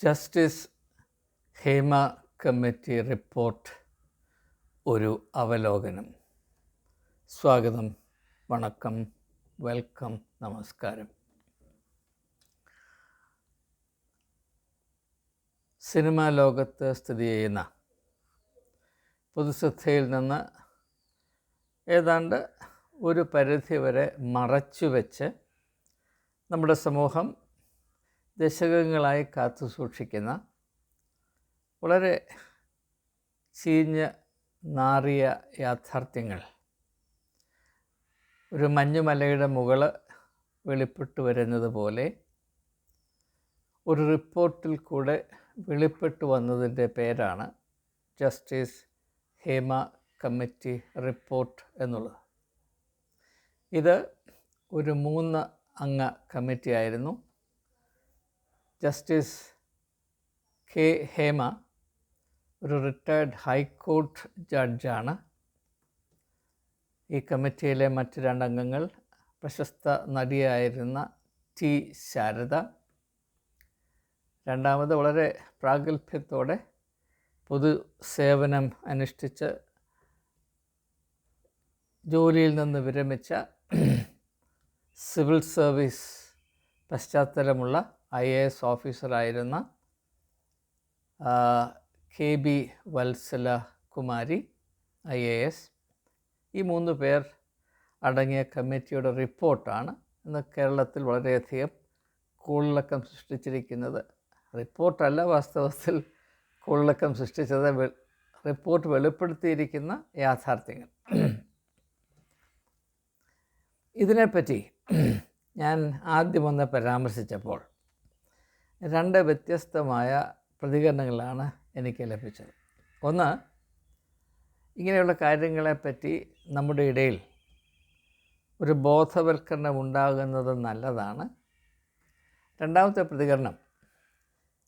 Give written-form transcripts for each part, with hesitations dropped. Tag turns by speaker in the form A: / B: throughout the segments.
A: Justice Hema committee report ഒരു അവലോകനം. സ്വാഗതം, വണക്കം, വെൽക്കം, നമസ്കാരം. സിനിമാ ലോകത്ത് സ്ഥിതി ചെയ്യുന്ന പൊതുശ്രദ്ധയിൽ നിന്ന് ഏതാണ്ട് ഒരു പരിധിവരെ മറച്ചുവെച്ച് നമ്മുടെ സമൂഹം ദശകങ്ങളായി കാത്തു സൂക്ഷിക്കുന്ന വളരെ ചീഞ്ഞ് നാറിയ യാഥാർത്ഥ്യങ്ങൾ ഒരു മഞ്ഞുമലയുടെ മുകള് വെളിപ്പെട്ടു വരുന്നത് പോലെ ഒരു റിപ്പോർട്ടിൽ കൂടെ വെളിപ്പെട്ടു വന്നതിൻ്റെ പേരാണ് ജസ്റ്റിസ് ഹേമ കമ്മിറ്റി റിപ്പോർട്ട് എന്നുള്ളത്. ഇത് ഒരു 3 അംഗ കമ്മിറ്റി ആയിരുന്നു. ജസ്റ്റിസ് കെ ഹേമ ഒരു റിട്ടയർഡ് ഹൈക്കോർട്ട് ജഡ്ജാണ്. ഈ കമ്മിറ്റിയിലെ മറ്റ് 2 അംഗങ്ങൾ പ്രശസ്ത നടിയായിരുന്ന ടി ശാരദ. രണ്ടാമത് വളരെ പ്രാഗൽഭ്യത്തോടെ പൊതുസേവനം അനുഷ്ഠിച്ച് ജോലിയിൽ നിന്ന് വിരമിച്ച സിവിൽ സർവീസ് പശ്ചാത്തലമുള്ള IAS ഓഫീസറായിരുന്ന KB വത്സല കുമാരി IAS. ഈ 3 പേർ അടങ്ങിയ കമ്മിറ്റിയുടെ റിപ്പോർട്ടാണ് ഇന്ന് കേരളത്തിൽ വളരെയധികം കോളിളക്കം സൃഷ്ടിച്ചിരിക്കുന്നത്. റിപ്പോർട്ടല്ല, വാസ്തവത്തിൽ കോളിളക്കം സൃഷ്ടിച്ചത് റിപ്പോർട്ട് വെളിപ്പെടുത്തിയിരിക്കുന്ന യാഥാർത്ഥ്യങ്ങൾ. ഇതിനെപ്പറ്റി ഞാൻ ആദ്യമൊന്ന് പരാമർശിച്ചപ്പോൾ 2 വ്യത്യസ്തമായ പ്രതികരണങ്ങളാണ് എനിക്ക് ലഭിച്ചത്. ഒന്ന്, ഇങ്ങനെയുള്ള കാര്യങ്ങളെപ്പറ്റി നമ്മുടെ ഇടയിൽ ഒരു ബോധവൽക്കരണം ഉണ്ടാകുന്നത് നല്ലതാണ്. രണ്ടാമത്തെ പ്രതികരണം,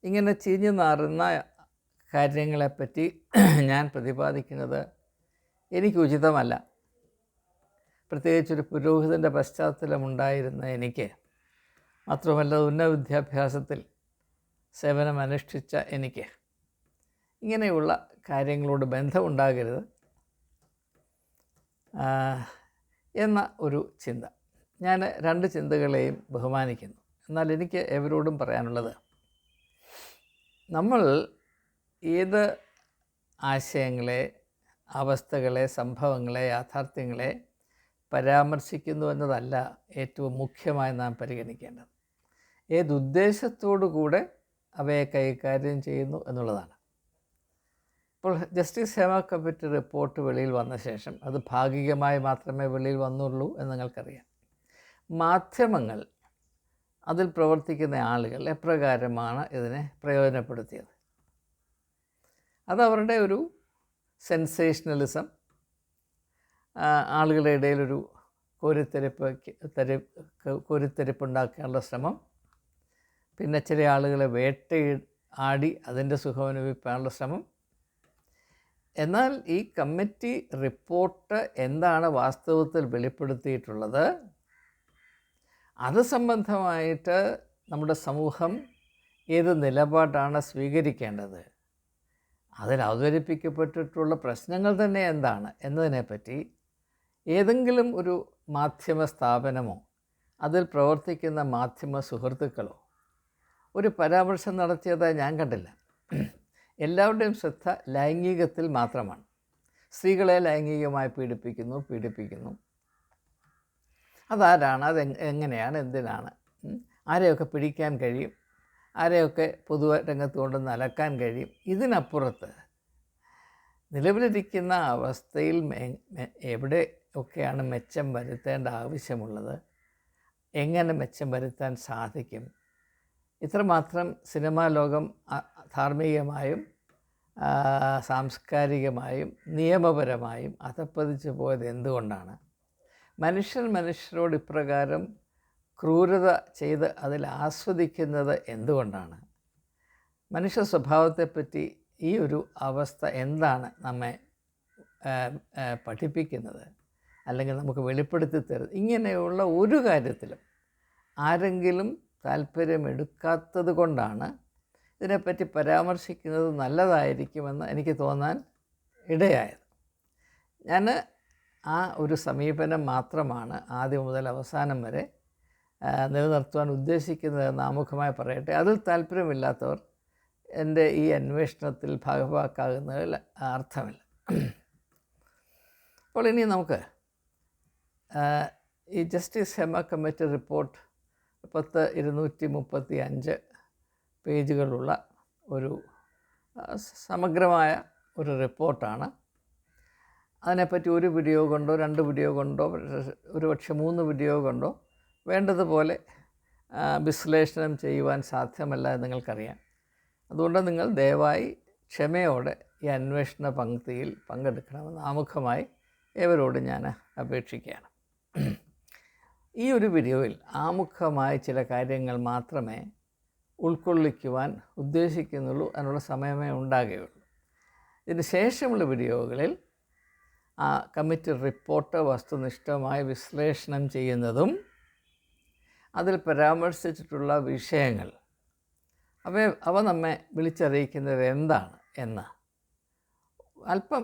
A: ഇങ്ങനെ ചീഞ്ഞു നാറുന്ന കാര്യങ്ങളെപ്പറ്റി ഞാൻ പ്രതിപാദിക്കുന്നത് എനിക്ക് ഉചിതമല്ല. പ്രത്യേകിച്ചൊരു പുരോഹിതൻ്റെ പശ്ചാത്തലമുണ്ടായിരുന്ന എനിക്ക്, മാത്രമല്ല ഉന്നത വിദ്യാഭ്യാസത്തിൽ സേവനം അനുഷ്ഠിച്ച എനിക്ക് ഇങ്ങനെയുള്ള കാര്യങ്ങളോട് ബന്ധമുണ്ടാകരുത് എന്ന ഒരു ചിന്ത. ഞാൻ 2 ചിന്തകളെയും ബഹുമാനിക്കുന്നു. എന്നാൽ എനിക്ക് എവരോടും പറയാനുള്ളത്, നമ്മൾ ഏത് ആശയങ്ങളെ, അവസ്ഥകളെ, സംഭവങ്ങളെ, യാഥാർത്ഥ്യങ്ങളെ പരാമർശിക്കുന്നു എന്നതല്ല ഏറ്റവും മുഖ്യമായി നാം പരിഗണിക്കേണ്ടത്. ഏതുദ്ദേശത്തോടു കൂടെ അവയെ കൈകാര്യം ചെയ്യുന്നു എന്നുള്ളതാണ്. ഇപ്പോൾ ജസ്റ്റിസ് ഹേമ കമ്മിറ്റി റിപ്പോർട്ട് വെളിയിൽ വന്ന ശേഷം അത് ഭാഗികമായി മാത്രമേ വെളിയിൽ വന്നുള്ളൂ എന്ന് നിങ്ങൾക്കറിയാം. മാധ്യമങ്ങൾ, അതിൽ പ്രവർത്തിക്കുന്ന ആളുകൾ എപ്രകാരമാണ് ഇതിനെ പ്രയോജനപ്പെടുത്തിയത്? അതവരുടെ ഒരു സെൻസേഷണലിസം, ആളുകളുടെ ഇടയിലൊരു കോരിത്തെരിപ്പുണ്ടാക്കാനുള്ള ശ്രമം, പിന്നെ ചില ആളുകളെ വേട്ടയാടി അതിൻ്റെ സുഖമനുഭവിക്കാനുള്ള ശ്രമം. എന്നാൽ ഈ കമ്മിറ്റി റിപ്പോർട്ട് എന്താണ് വാസ്തവത്തിൽ വെളിപ്പെടുത്തിയിട്ടുള്ളത്, അത് സംബന്ധമായിട്ട് നമ്മുടെ സമൂഹം ഏത് നിലപാടാണ് സ്വീകരിക്കേണ്ടത്, അതിൽ അവതരിപ്പിക്കപ്പെട്ടിട്ടുള്ള പ്രശ്നങ്ങൾ തന്നെ എന്താണ് എന്നതിനെപ്പറ്റി ഏതെങ്കിലും ഒരു മാധ്യമ സ്ഥാപനമോ അതിൽ പ്രവർത്തിക്കുന്ന മാധ്യമ സുഹൃത്തുക്കളോ ഒരു പരാമർശം നടത്തിയതായി ഞാൻ കണ്ടില്ല. എല്ലാവരുടെയും ശ്രദ്ധ ലൈംഗികത്തിൽ മാത്രമാണ്. സ്ത്രീകളെ ലൈംഗികമായി പീഡിപ്പിക്കുന്നു. അതാരാണ്, എങ്ങനെയാണ്, എന്തിനാണ്, ആരെയൊക്കെ പിടിക്കാൻ കഴിയും, ആരെയൊക്കെ പൊതു രംഗത്ത് കൊണ്ടുവന്ന് അലക്കാൻ കഴിയും. ഇതിനപ്പുറത്ത് നിലവിലിരിക്കുന്ന അവസ്ഥയിൽ എവിടെയൊക്കെയാണ് മെച്ചം വരുത്തേണ്ട ആവശ്യമുള്ളത്, എങ്ങനെ മെച്ചം വരുത്താൻ സാധിക്കും, ഇത്രമാത്രം സിനിമാ ലോകം ധാർമ്മികമായും സാംസ്കാരികമായും നിയമപരമായും അധപ്പതിച്ചു പോയത് എന്തുകൊണ്ടാണ്? മനുഷ്യരോട് ഇപ്രകാരം ക്രൂരത ചെയ്ത് അതിൽ ആസ്വദിക്കുന്നത് എന്തുകൊണ്ടാണ്? മനുഷ്യ സ്വഭാവത്തെപ്പറ്റി ഈ ഒരു അവസ്ഥ എന്താണ് നമ്മെ പഠിപ്പിക്കുന്നത്, അല്ലെങ്കിൽ നമുക്ക് വെളിപ്പെടുത്തി തരുന്നത്? ഇങ്ങനെയുള്ള ഒരു കാര്യത്തിലും ആരെങ്കിലും താല്പര്യമെടുക്കാത്തത് കൊണ്ടാണ് ഇതിനെപ്പറ്റി പരാമർശിക്കുന്നത് നല്ലതായിരിക്കുമെന്ന് എനിക്ക് തോന്നാൻ ഇടയായത്. ഞാൻ ആ ഒരു സമീപനം മാത്രമാണ് ആദ്യം മുതൽ അവസാനം വരെ നിലനിർത്തുവാൻ ഉദ്ദേശിക്കുന്നതെന്ന് ആമുഖമായി പറയട്ടെ. അതിൽ താല്പര്യമില്ലാത്തവർ എൻ്റെ ഈ അന്വേഷണത്തിൽ ഭാഗവാക്കാകുന്നതിൽ അർത്ഥമില്ല. അപ്പോൾ ഇനി നമുക്ക് ഈ ജസ്റ്റിസ് ഹെമ കമ്മിറ്റി റിപ്പോർട്ട് 235 പേജുകളുള്ള ഒരു സമഗ്രമായ ഒരു റിപ്പോർട്ടാണ്. അതിനെപ്പറ്റി ഒരു വീഡിയോ കൊണ്ടോ 2 വീഡിയോ കൊണ്ടോ ഒരുപക്ഷെ 3 വീഡിയോ കൊണ്ടോ വേണ്ടതുപോലെ വിശ്ലേഷണം ചെയ്യുവാൻ സാധ്യമല്ല എന്ന് നിങ്ങൾക്കറിയാം. അതുകൊണ്ട് നിങ്ങൾ ദയവായി ക്ഷമയോടെ ഈ അന്വേഷണ പങ്ക്തിയിൽ പങ്കെടുക്കണമെന്ന് ആമുഖമായി ഏവരോട് ഞാൻ അപേക്ഷിക്കുകയാണ്. ഈ ഒരു വീഡിയോയിൽ ആമുഖമായ ചില കാര്യങ്ങൾ മാത്രമേ ഉൾക്കൊള്ളിക്കുവാൻ ഉദ്ദേശിക്കുന്നുള്ളൂ, അതിനുള്ള സമയമേ ഉണ്ടാകുകയുള്ളൂ. ഇതിന് ശേഷമുള്ള വീഡിയോകളിൽ ആ കമ്മിറ്റി റിപ്പോർട്ട് വസ്തുനിഷ്ഠമായി വിശ്ലേഷണം ചെയ്യുന്നതും അതിൽ പരാമർശിച്ചിട്ടുള്ള വിഷയങ്ങൾ അവ നമ്മെ വിളിച്ചറിയിക്കുന്നത് എന്താണ് എന്ന് അല്പം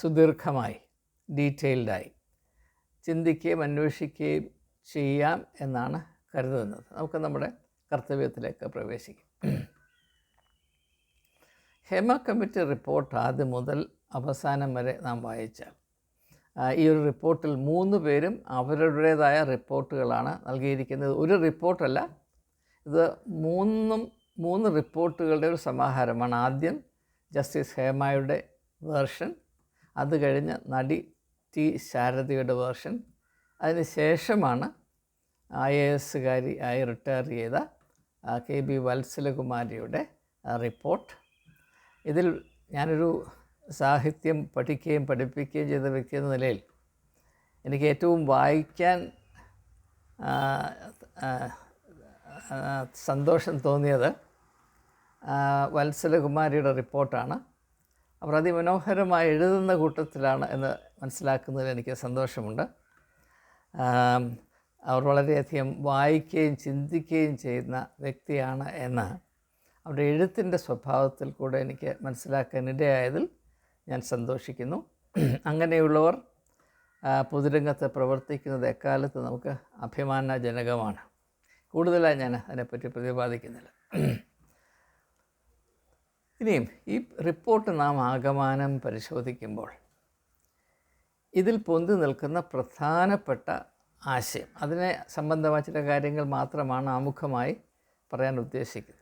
A: സുദീർഘമായി ഡീറ്റെയിൽഡായി ചിന്തിക്കുകയും അന്വേഷിക്കുകയും ചെയ്യാം എന്നാണ് കരുതുന്നത്. നമുക്ക് നമ്മുടെ കർത്തവ്യത്തിലേക്ക് പ്രവേശിക്കാം. ഹെമ കമ്മിറ്റി റിപ്പോർട്ട് ആദ്യം മുതൽ അവസാനം വരെ നാം വായിച്ചാൽ ഈ ഒരു റിപ്പോർട്ടിൽ 3 പേരും അവരുടേതായ റിപ്പോർട്ടുകളാണ് നൽകിയിരിക്കുന്നത്. ഒരു റിപ്പോർട്ടല്ല, ഇത് 3 റിപ്പോർട്ടുകളുടെ ഒരു സമാഹാരമാണ്. ആദ്യം ജസ്റ്റിസ് ഹേമയുടെ വേർഷൻ, അത് കഴിഞ്ഞ് നടി ടി ശാരദയുടെ വേർഷൻ, അതിന് ശേഷമാണ് IAS ആയി റിട്ടയർ ചെയ്ത KB വത്സലകുമാരിയുടെ റിപ്പോർട്ട്. ഇതിൽ ഞാനൊരു സാഹിത്യം പഠിക്കുകയും പഠിപ്പിക്കുകയും ചെയ്ത വ്യക്തി എന്ന നിലയിൽ എനിക്ക് ഏറ്റവും വായിക്കാൻ സന്തോഷം തോന്നിയത് വത്സലകുമാരിയുടെ റിപ്പോർട്ടാണ്. അവർ അതിമനോഹരമായി എഴുതുന്ന കൂട്ടത്തിലാണ് എന്ന് മനസ്സിലാക്കുന്നതിൽ എനിക്ക് സന്തോഷമുണ്ട്. അവർ വളരെയധികം വായിക്കുകയും ചിന്തിക്കുകയും ചെയ്യുന്ന വ്യക്തിയാണ് എന്ന് അവരുടെ എഴുത്തിൻ്റെ സ്വഭാവത്തിൽ കൂടെ എനിക്ക് മനസ്സിലാക്കാനിടയായതിൽ ഞാൻ സന്തോഷിക്കുന്നു. അങ്ങനെയുള്ളവർ പൊതുരംഗത്ത് പ്രവർത്തിക്കുന്നത് എക്കാലത്ത് നമുക്ക് അഭിമാനജനകമാണ്. കൂടുതലായി ഞാൻ അതിനെപ്പറ്റി പ്രതിപാദിക്കുന്നില്ല. ഇനിയും ഈ റിപ്പോർട്ട് നാം ആകമാനം പരിശോധിക്കുമ്പോൾ ഇതിൽ പൊന്തി നിൽക്കുന്ന പ്രധാനപ്പെട്ട ആശയം, അതിനെ സംബന്ധമായ ചില കാര്യങ്ങൾ മാത്രമാണ് ആമുഖമായി പറയാൻ ഉദ്ദേശിക്കുന്നത്.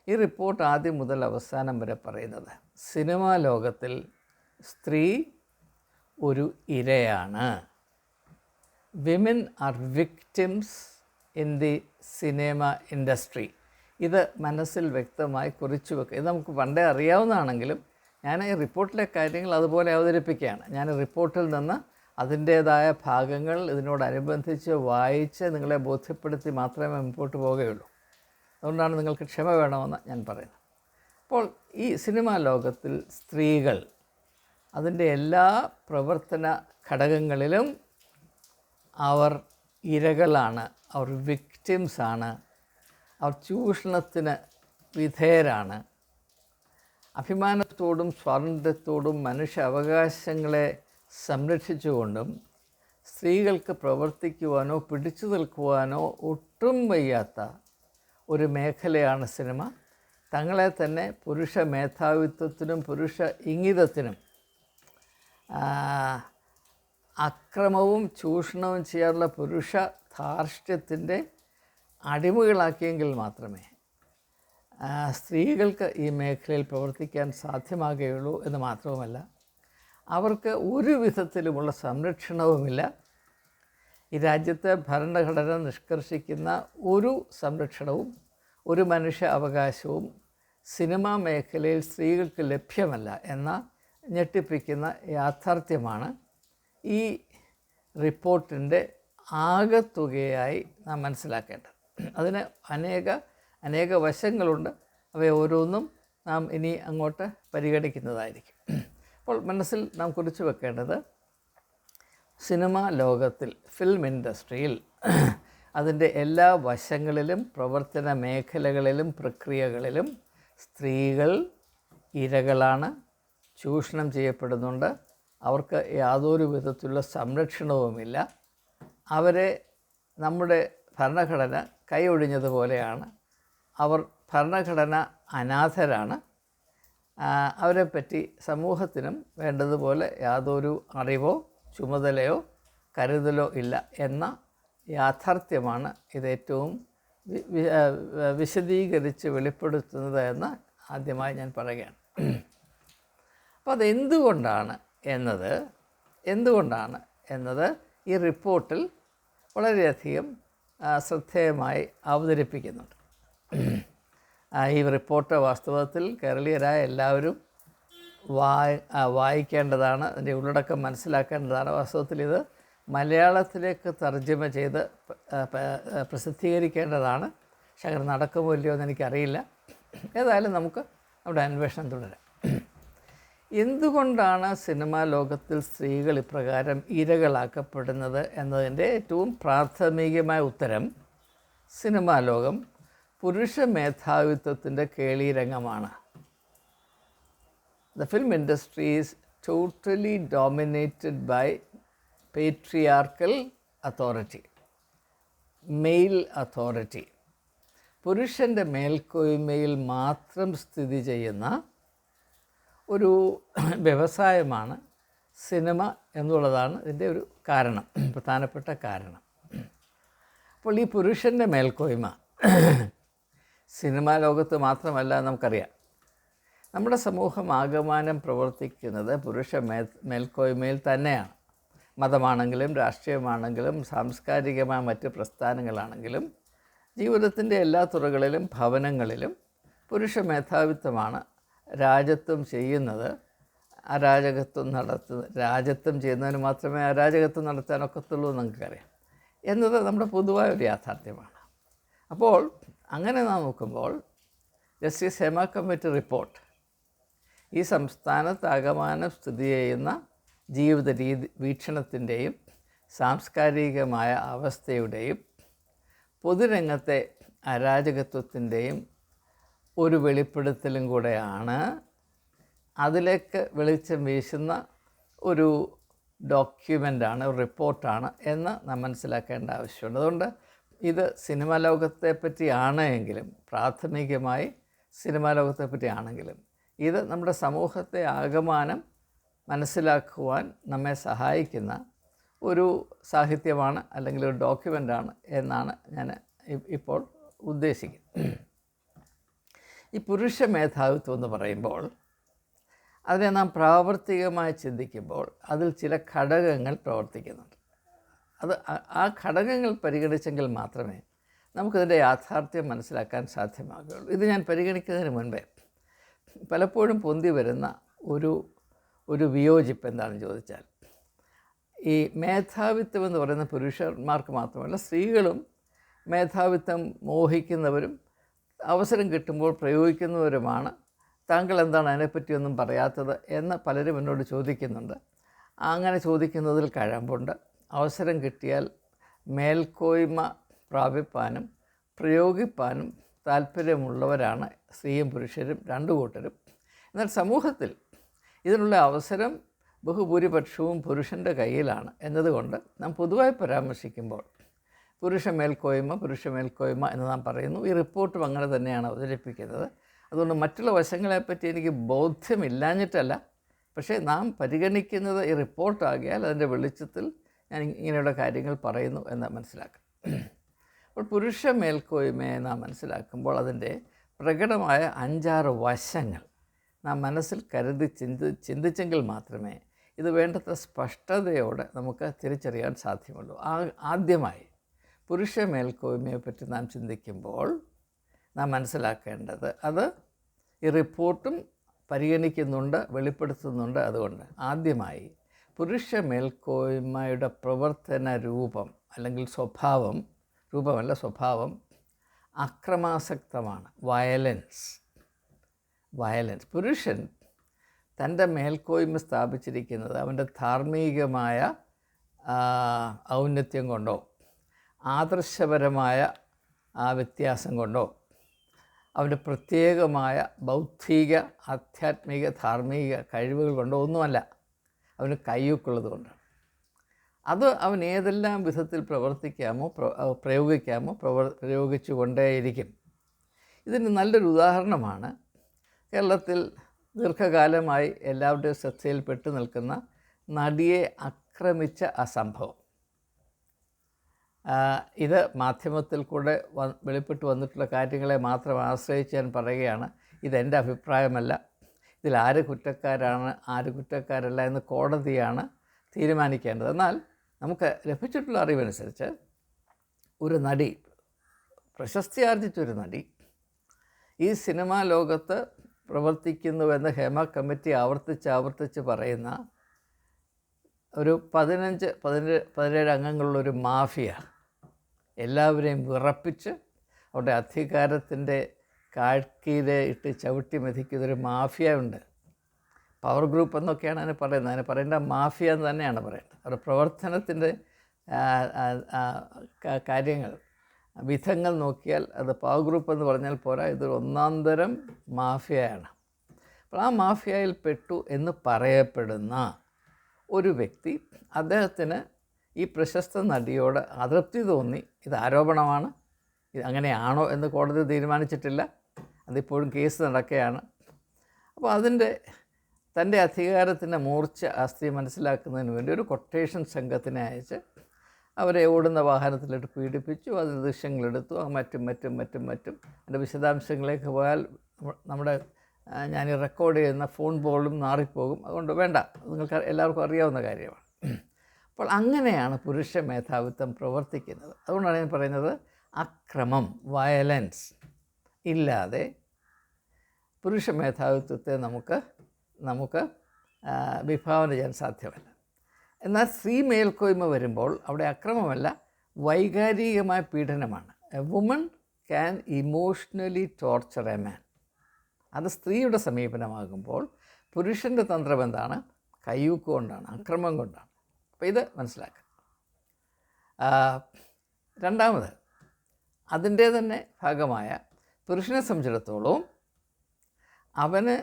A: ഈ റിപ്പോർട്ട് ആദ്യം മുതൽ അവസാനം വരെ പറയുന്നത് സിനിമാ ലോകത്തിൽ സ്ത്രീ ഒരു ഇരയാണ്. Women are victims in the cinema industry. ഇത് മനസ്സിൽ വ്യക്തമായി കുറിച്ചു വെക്കുക. ഇത് നമുക്ക് പണ്ടേ അറിയാവുന്നതാണെങ്കിലും ഞാൻ ഈ റിപ്പോർട്ടിലെ കാര്യങ്ങൾ അതുപോലെ അവതരിപ്പിക്കുകയാണ്. ഞാൻ റിപ്പോർട്ടിൽ നിന്ന് അതിൻ്റേതായ ഭാഗങ്ങൾ ഇതിനോടനുബന്ധിച്ച് വായിച്ച് നിങ്ങളെ ബോധ്യപ്പെടുത്തി മാത്രമേ മുമ്പോട്ട് പോവുകയുള്ളൂ. അതുകൊണ്ടാണ് നിങ്ങൾക്ക് ക്ഷമ വേണമെന്ന് ഞാൻ പറയുന്നത്. അപ്പോൾ ഈ സിനിമാ ലോകത്തിൽ സ്ത്രീകൾ അതിൻ്റെ എല്ലാ പ്രവർത്തന ഘടകങ്ങളിലും അവർ ഇരകളാണ്, അവർ വിക്ടിംസാണ്, അവർ ചൂഷണത്തിന് വിധേയരാണ്. അഭിമാനത്തോടും സ്വാതന്ത്ര്യത്തോടും മനുഷ്യ അവകാശങ്ങളെ സംരക്ഷിച്ചുകൊണ്ടും സ്ത്രീകൾക്ക് പ്രവർത്തിക്കുവാനോ പിടിച്ചു നിൽക്കുവാനോ ഒട്ടും വയ്യാത്ത ഒരു മേഖലയാണ് സിനിമ. തങ്ങളെ തന്നെ പുരുഷ മേധാവിത്വത്തിനും പുരുഷ ഇംഗിതത്തിനും അക്രമവും ചൂഷണവും ചെയ്യാനുള്ള പുരുഷ ധാർഷ്ട്യത്തിൻ്റെ അടിമകളാക്കിയെങ്കിൽ മാത്രമേ സ്ത്രീകൾക്ക് ഈ മേഖലയിൽ പ്രവർത്തിക്കാൻ സാധ്യമാകുകയുള്ളൂ എന്ന് മാത്രവുമല്ല, അവർക്ക് ഒരു വിധത്തിലുമുള്ള സംരക്ഷണവുമില്ല. ഈ രാജ്യത്തെ ഭരണഘടന നിഷ്കർഷിക്കുന്ന ഒരു സംരക്ഷണവും ഒരു മനുഷ്യ അവകാശവും സിനിമാ മേഖലയിൽ സ്ത്രീകൾക്ക് ലഭ്യമല്ല എന്ന ഞെട്ടിപ്പിക്കുന്ന യാഥാർത്ഥ്യമാണ് ഈ റിപ്പോർട്ടിൻ്റെ ആകെത്തുകയായി നാം മനസ്സിലാക്കേണ്ടത്. അതിന് അനേക വശങ്ങളുണ്ട്. അവയെ ഓരോന്നും നാം ഇനി അങ്ങോട്ട് പരിഗണിക്കുന്നതായിരിക്കും. അപ്പോൾ മനസ്സിൽ നാം കുറിച്ച് വെക്കേണ്ടത്, സിനിമാ ലോകത്തിൽ ഫിലിം ഇൻഡസ്ട്രിയിൽ അതിൻ്റെ എല്ലാ വശങ്ങളിലും, പ്രവർത്തന മേഖലകളിലും, പ്രക്രിയകളിലും സ്ത്രീകൾ ഇരകളാണ്, ചൂഷണം ചെയ്യപ്പെടുന്നുണ്ട്. അവർക്ക് യാതൊരു വിധത്തിലുള്ള സംരക്ഷണവുമില്ല. അവരെ നമ്മുടെ ഭരണഘടന കൈയൊഴിഞ്ഞതുപോലെയാണ്. അവർ ഭരണഘടന അനാഥരാണ്. അവരെപ്പറ്റി സമൂഹത്തിനും വേണ്ടതുപോലെ യാതൊരു അറിവോ ചുമതലയോ കരുതലോ ഇല്ല എന്ന യാഥാർത്ഥ്യമാണ് ഇതേറ്റവും വിശദീകരിച്ച് വെളിപ്പെടുത്തുന്നത് എന്ന് ആദ്യമായി ഞാൻ പറയുകയാണ്. അപ്പോൾ അതെന്തുകൊണ്ടാണ് എന്നത് ഈ റിപ്പോർട്ടിൽ വളരെയധികം ശ്രദ്ധേയമായി അവതരിപ്പിക്കുന്നുണ്ട്. ഈ റിപ്പോർട്ട് വാസ്തവത്തിൽ കേരളീയരായ എല്ലാവരും വായിക്കേണ്ടതാണ്, അതിൻ്റെ ഉള്ളടക്കം മനസ്സിലാക്കേണ്ടതാണ്. വാസ്തവത്തിൽ ഇത് മലയാളത്തിലേക്ക് തർജ്ജമ ചെയ്ത് പ്രസിദ്ധീകരിക്കേണ്ടതാണ്. പക്ഷെ അങ്ങനെ നടക്കുമോ ഇല്ലയോ എന്ന് എനിക്കറിയില്ല. ഏതായാലും നമുക്ക് നമ്മുടെ അന്വേഷണം തുടരാം. എന്തുകൊണ്ടാണ് സിനിമാ ലോകത്തിൽ സ്ത്രീകൾ ഇപ്രകാരം ഇരകളാക്കപ്പെടുന്നത് എന്നതിൻ്റെ ഏറ്റവും പ്രാഥമികമായ ഉത്തരം സിനിമാ ലോകം പുരുഷ മേധാവിത്വത്തിൻ്റെ കേളീരംഗമാണ്. The film industry is totally dominated by patriarchal authority, male authority. പുരുഷൻ്റെ മേൽക്കോയ്മയിൽ മാത്രം സ്ഥിതി ചെയ്യുന്ന ഒരു വ്യവസായമാണ് സിനിമ എന്നുള്ളതാണ് ഇതിൻ്റെ ഒരു കാരണം, പ്രധാനപ്പെട്ട കാരണം. അപ്പോൾ ഈ പുരുഷൻ്റെ മേൽക്കോയ്മ സിനിമാ ലോകത്ത് മാത്രമല്ല, നമുക്കറിയാം നമ്മുടെ സമൂഹം ആകമാനം പ്രവർത്തിക്കുന്നത് പുരുഷ മേൽക്കോയ്മയിൽ തന്നെയാണ്. മതമാണെങ്കിലും രാഷ്ട്രീയമാണെങ്കിലും സാംസ്കാരികമായ മറ്റ് പ്രസ്ഥാനങ്ങളാണെങ്കിലും ജീവിതത്തിൻ്റെ എല്ലാ തുറകളിലും ഭവനങ്ങളിലും പുരുഷ മേധാവിത്വമാണ് രാജത്വം ചെയ്യുന്നത്. രാജത്വം ചെയ്യുന്നതിന് മാത്രമേ അരാജകത്വം നടത്താനൊക്കത്തുള്ളൂ എന്ന് നമുക്കറിയാം എന്നത് നമ്മുടെ പൊതുവായ ഒരു യാഥാർത്ഥ്യമാണ്. അപ്പോൾ അങ്ങനെ നാം നോക്കുമ്പോൾ ജസ്റ്റിസ് ഹേമ കമ്മിറ്റി റിപ്പോർട്ട് ഈ സംസ്ഥാനത്താകമാനം സ്ഥിതി ചെയ്യുന്ന ജീവിത വീക്ഷണത്തിൻ്റെയും സാംസ്കാരികമായ അവസ്ഥയുടെയും പൊതുരംഗത്തെ അരാജകത്വത്തിൻ്റെയും ഒരു വെളിപ്പെടുത്തലും കൂടെയാണ്. അതിലേക്ക് വെളിച്ചം വീശുന്ന ഒരു ഡോക്യുമെൻ്റാണ്, ഒരു റിപ്പോർട്ടാണ് എന്ന് നാം മനസ്സിലാക്കേണ്ട ആവശ്യമുണ്ട്. അതുകൊണ്ട് ഇത് സിനിമാ ലോകത്തെ പറ്റിയാണ് എങ്കിലും, പ്രാഥമികമായി സിനിമാ ലോകത്തെ പറ്റിയാണെങ്കിലും ഇത് നമ്മുടെ സമൂഹത്തെ ആകമാനം മനസ്സിലാക്കുവാൻ നമ്മെ സഹായിക്കുന്ന ഒരു സാഹിത്യമാണ്, അല്ലെങ്കിൽ ഒരു ഡോക്യുമെൻ്റാണ് എന്നാണ് ഞാൻ ഇപ്പോൾ ഉദ്ദേശിക്കുന്നത്. ഈ പുരുഷ മേധാവിത്വം എന്ന് പറയുമ്പോൾ അതിനെ നാം പ്രാവർത്തികമായി ചിന്തിക്കുമ്പോൾ അതിൽ ചില ഘടകങ്ങൾ പ്രവർത്തിക്കുന്നുണ്ട്. ആ ഘടകങ്ങൾ പരിഗണിച്ചെങ്കിൽ മാത്രമേ നമുക്കതിൻ്റെ യാഥാർത്ഥ്യം മനസ്സിലാക്കാൻ സാധ്യമാകുകയുള്ളൂ. ഇത് ഞാൻ പരിഗണിക്കുന്നതിന് മുൻപേ പലപ്പോഴും പൊന്തി വരുന്ന ഒരു വിയോജിപ്പ് എന്താണെന്ന് ചോദിച്ചാൽ, ഈ മേധാവിത്വം എന്ന് പറയുന്ന പുരുഷന്മാർക്ക് മാത്രമല്ല, സ്ത്രീകളും മേധാവിത്വം മോഹിക്കുന്നവരും അവസരം കിട്ടുമ്പോൾ പ്രയോഗിക്കുന്നവരുമാണ്. താങ്കൾ എന്താണ് അതിനെപ്പറ്റിയൊന്നും പറയാത്തത് എന്ന് പലരും എന്നോട് ചോദിക്കുന്നുണ്ട്. അങ്ങനെ ചോദിക്കുന്നതിൽ കഴമ്പുണ്ട്. അവസരം കിട്ടിയാൽ മേൽക്കോയ്മ പ്രാപിപ്പാനും പ്രയോഗിപ്പാനും താല്പര്യമുള്ളവരാണ് സ്ത്രീയും പുരുഷരും രണ്ടു കൂട്ടരും. എന്നാൽ സമൂഹത്തിൽ ഇതിനുള്ള അവസരം ബഹുഭൂരിപക്ഷവും പുരുഷൻ്റെ കയ്യിലാണ് എന്നതുകൊണ്ട് നാം പൊതുവായി പരാമർശിക്കുമ്പോൾ പുരുഷ മേൽക്കോയ്മ എന്ന് നാം പറയുന്നു. ഈ റിപ്പോർട്ടും അങ്ങനെ തന്നെയാണ് അവതരിപ്പിക്കുന്നത്. അതുകൊണ്ട് മറ്റുള്ള വശങ്ങളെപ്പറ്റി എനിക്ക് ബോധ്യമില്ലാഞ്ഞിട്ടല്ല, പക്ഷേ നാം പരിഗണിക്കുന്നത് ഈ റിപ്പോർട്ടാകിയാൽ അതിൻ്റെ വെളിച്ചത്തിൽ ഞാൻ ഇങ്ങനെയുള്ള കാര്യങ്ങൾ പറയുന്നു എന്ന് മനസ്സിലാക്കാം. അപ്പോൾ പുരുഷ മേൽക്കോയ്മയെ നാം മനസ്സിലാക്കുമ്പോൾ അതിൻ്റെ പ്രകടമായ 5-6 വശങ്ങൾ നാം മനസ്സിൽ കരുതി ചിന്തിച്ചെങ്കിൽ മാത്രമേ ഇത് വേണ്ടത്ര സ്പഷ്ടതയോടെ നമുക്ക് തിരിച്ചറിയാൻ സാധ്യമുള്ളൂ. ആദ്യമായി പുരുഷ മേൽക്കോയ്മയെപ്പറ്റി നാം ചിന്തിക്കുമ്പോൾ നാം മനസ്സിലാക്കേണ്ടത് അത് ഈ റിപ്പോർട്ടും പരിഗണിക്കുന്നുണ്ട്, വെളിപ്പെടുത്തുന്നുണ്ട്. അതുകൊണ്ട് ആദ്യമായി പുരുഷ മേൽക്കോയ്മയുടെ പ്രവർത്തന രൂപം അല്ലെങ്കിൽ സ്വഭാവം അക്രമാസക്തമാണ്. വയലൻസ്. പുരുഷൻ തൻ്റെ മേൽക്കോയ്മ സ്ഥാപിച്ചിരിക്കുന്നത് അവൻ്റെ ധാർമ്മികമായ ഔന്നത്യം കൊണ്ടോ ആദർശപരമായ ആ വ്യത്യാസം കൊണ്ടോ അവൻ്റെ പ്രത്യേകമായ ബൗദ്ധിക ആധ്യാത്മിക ധാർമ്മിക കഴിവുകൾ കൊണ്ടോ ഒന്നുമല്ല, അവന് കയ്യൊക്കുള്ളത് കൊണ്ടാണ്. അത് അവൻ ഏതെല്ലാം വിധത്തിൽ പ്രവർത്തിക്കാമോ പ്രയോഗിച്ചു കൊണ്ടേയിരിക്കും. ഇതിന് നല്ലൊരു ഉദാഹരണമാണ് കേരളത്തിൽ ദീർഘകാലമായി എല്ലാവരുടെയും ശ്രദ്ധയിൽപ്പെട്ട് നിൽക്കുന്ന നടിയെ ആക്രമിച്ച ആ സംഭവം. ഇത് മാധ്യമത്തിൽ കൂടെ വെളിപ്പെട്ട് വന്നിട്ടുള്ള കാര്യങ്ങളെ മാത്രം ആശ്രയിച്ച് ഞാൻ പറയുകയാണ്. ഇതെൻ്റെ അഭിപ്രായമല്ല. ഇതിൽ ആര് കുറ്റക്കാരാണ് ആര് കുറ്റക്കാരല്ല എന്ന് കോടതിയാണ് തീരുമാനിക്കേണ്ടത്. എന്നാൽ നമുക്ക് ലഭിച്ചിട്ടുള്ള അറിവനുസരിച്ച് ഒരു നടി, പ്രശസ്തി ആർജിച്ചൊരു നടി ഈ സിനിമാ ലോകത്ത് പ്രവർത്തിക്കുന്നുവെന്ന് ഹേമ കമ്മിറ്റി ആവർത്തിച്ച് പറയുന്ന ഒരു 17 അംഗങ്ങളുള്ളൊരു മാഫിയ, എല്ലാവരെയും വിറപ്പിച്ച് അവരുടെ അധികാരത്തിൻ്റെ കാഴ്ക്കീരെ ഇട്ട് ചവിട്ടി മെതിക്കുന്നൊരു മാഫിയ ഉണ്ട്. പവർ ഗ്രൂപ്പ് എന്നൊക്കെയാണ് അതിന് പറയുന്നത്. അതിന് പറയേണ്ട മാഫിയ എന്ന് തന്നെയാണ് പറയേണ്ടത്. അവരുടെ പ്രവർത്തനത്തിൻ്റെ കാര്യങ്ങൾ വിധങ്ങൾ നോക്കിയാൽ അത് പവർ ഗ്രൂപ്പ് എന്ന് പറഞ്ഞാൽ പോരാ, ഇതൊരു ഒന്നാന്തരം മാഫിയയാണ്. അപ്പോൾ ആ മാഫിയയിൽ പെട്ടു എന്ന് പറയപ്പെടുന്ന ഒരു വ്യക്തി, അദ്ദേഹത്തിന് ഈ പ്രശസ്ത നടിയോട് അതൃപ്തി തോന്നി. ഇത് ആരോപണമാണ്, ഇത് അങ്ങനെയാണോ എന്ന് കോടതി തീരുമാനിച്ചിട്ടില്ല, അതിപ്പോഴും കേസ് നടക്കുകയാണ്. അപ്പോൾ തൻ്റെ അധികാരത്തിൻ്റെ മൂർച്ച അസ്ഥി മനസ്സിലാക്കുന്നതിന് വേണ്ടി ഒരു കൊട്ടേഷൻ സംഘത്തിനെ അയച്ച് അവരെ ഓടുന്ന വാഹനത്തിലിട്ട് പീഡിപ്പിച്ചു. അതിൽ ദൃശ്യങ്ങളെടുത്തു. മറ്റും അതിൻ്റെ വിശദാംശങ്ങളിലേക്ക് പോയാൽ നമ്മുടെ ഞാൻ റെക്കോർഡ് ചെയ്യുന്ന ഫോൺ പോലും നാറിപ്പോകും. അതുകൊണ്ട് വേണ്ട, നിങ്ങൾക്ക് എല്ലാവർക്കും അറിയാവുന്ന കാര്യമാണ്. അപ്പോൾ അങ്ങനെയാണ് പുരുഷ മേധാവിത്വം പ്രവർത്തിക്കുന്നത്. അതുകൊണ്ടാണ് ഞാൻ പറയുന്നത്, അക്രമം, വയലൻസ് ഇല്ലാതെ പുരുഷ മേധാവിത്വത്തെ നമുക്ക് വിഭാവന ചെയ്യാൻ സാധ്യമല്ല. എന്നാൽ സ്ത്രീ മേൽക്കോയ്മ വരുമ്പോൾ അവിടെ അക്രമമല്ല, വൈകാരികമായ പീഡനമാണ്. A woman can emotionally torture a man. അത് സ്ത്രീയുടെ സമീപനമാകുമ്പോൾ പുരുഷൻ്റെ തന്ത്രം എന്താണ്? കയ്യൂക്ക് കൊണ്ടാണ്, അക്രമം കൊണ്ടാണ്. അപ്പോൾ ഇത് മനസ്സിലാക്കുക. രണ്ടാമത്, അതിൻ്റെ തന്നെ ഭാഗമായ പുരുഷനെ സംബന്ധിച്ചിടത്തോളം അവന്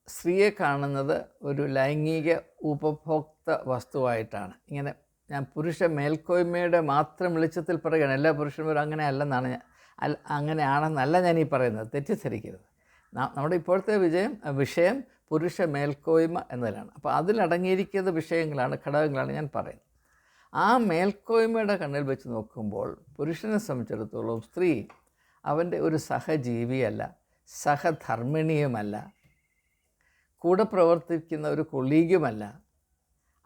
A: സ്ത്രീയെ കാണുന്നത് ഒരു ലൈംഗിക ഉപഭോക്ത വസ്തുവായിട്ടാണ്. ഇങ്ങനെ ഞാൻ പുരുഷ മേൽക്കോയ്മയുടെ മാത്രം വെളിച്ചത്തിൽ പറയുകയാണ്. എല്ലാ പുരുഷന്മാരും അങ്ങനെയാണെന്നല്ല ഞാൻ ഈ പറയുന്നത്, തെറ്റിദ്ധരിക്കരുത്. നമ്മുടെ ഇപ്പോഴത്തെ വിഷയം പുരുഷ മേൽക്കോയ്മ എന്നതിലാണ്. അപ്പോൾ അതിലടങ്ങിയിരിക്കുന്ന വിഷയങ്ങളാണ്, ഘടകങ്ങളാണ് ഞാൻ പറയുന്നത്. ആ മേൽക്കോയ്മയുടെ കണ്ണിൽ വെച്ച് നോക്കുമ്പോൾ പുരുഷനെ സംബന്ധിച്ചിടത്തോളം സ്ത്രീ അവൻ്റെ ഒരു സഹജീവിയല്ല, സഹധർമ്മിണിയുമല്ല, കൂടെ പ്രവർത്തിക്കുന്ന ഒരു കൊളീഗുമല്ല.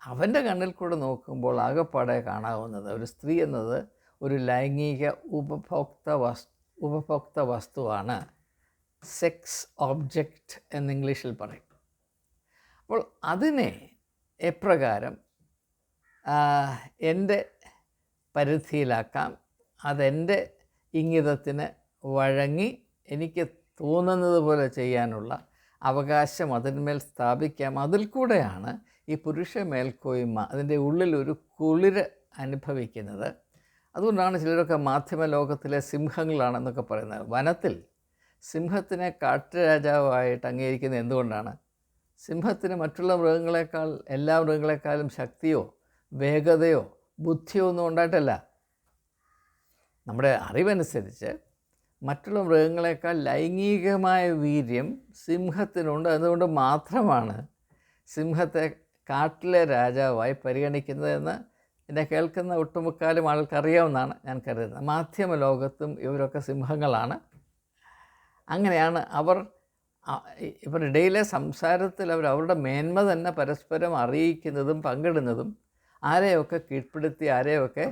A: അവൻ്റെ കണ്ണിൽ കൂടെ നോക്കുമ്പോൾ ആകെപ്പാടെ കാണാവുന്നത് ഒരു സ്ത്രീ എന്നത് ഒരു ലൈംഗിക ഉപഭോക്ത വസ്തുവാണ്. സെക്സ് ഒബ്ജക്റ്റ് എന്ന് ഇംഗ്ലീഷിൽ പറയും. അപ്പോൾ അതിനെ എപ്രകാരം എൻ്റെ പരിധിയിലാക്കാം, അതെൻ്റെ ഇംഗിതത്തിന് വഴങ്ങി എനിക്ക് തോന്നുന്നത് പോലെ ചെയ്യാനുള്ള അവകാശം അതിന്മേൽ സ്ഥാപിക്കാം. അതിൽ കൂടെയാണ് ഈ പുരുഷ മേൽക്കോയ്മ അതിൻ്റെ ഉള്ളിലൊരു കുളിര് അനുഭവിക്കുന്നത്. അതുകൊണ്ടാണ് ചിലരൊക്കെ മാധ്യമ ലോകത്തിലെ സിംഹങ്ങളാണെന്നൊക്കെ പറയുന്നത്. വനത്തിൽ സിംഹത്തിനെ കാട്ടുരാജാവായിട്ട് അംഗീകരിക്കുന്നത് എന്തുകൊണ്ടാണ്? സിംഹത്തിന് മറ്റുള്ള മൃഗങ്ങളെക്കാൾ, എല്ലാ മൃഗങ്ങളെക്കാളും ശക്തിയോ വേഗതയോ ബുദ്ധിയോ ഒന്നും ഉണ്ടായിട്ടല്ല. നമ്മുടെ അറിവനുസരിച്ച് മറ്റുള്ള മൃഗങ്ങളെക്കാൾ ലൈംഗികമായ വീര്യം സിംഹത്തിനുണ്ട്. അതുകൊണ്ട് മാത്രമാണ് സിംഹത്തെ കാട്ടിലെ രാജാവായി പരിഗണിക്കുന്നതെന്ന് എന്നെ കേൾക്കുന്ന ഒട്ടുമുക്കാലും ആൾക്കറിയാവുന്നതാണ് ഞാൻ കരുതുന്നത്. മാധ്യമ ലോകത്തും ഇവരൊക്കെ സിംഹങ്ങളാണ്. അങ്ങനെയാണ് ഇവരുടെ ഇടയിലെ സംസാരത്തിൽ അവരുടെ മേന്മ തന്നെ പരസ്പരം അറിയിക്കുന്നതും പങ്കിടുന്നതും. ആരെയൊക്കെ കീഴ്പ്പെടുത്തി, ആരെയൊക്കെ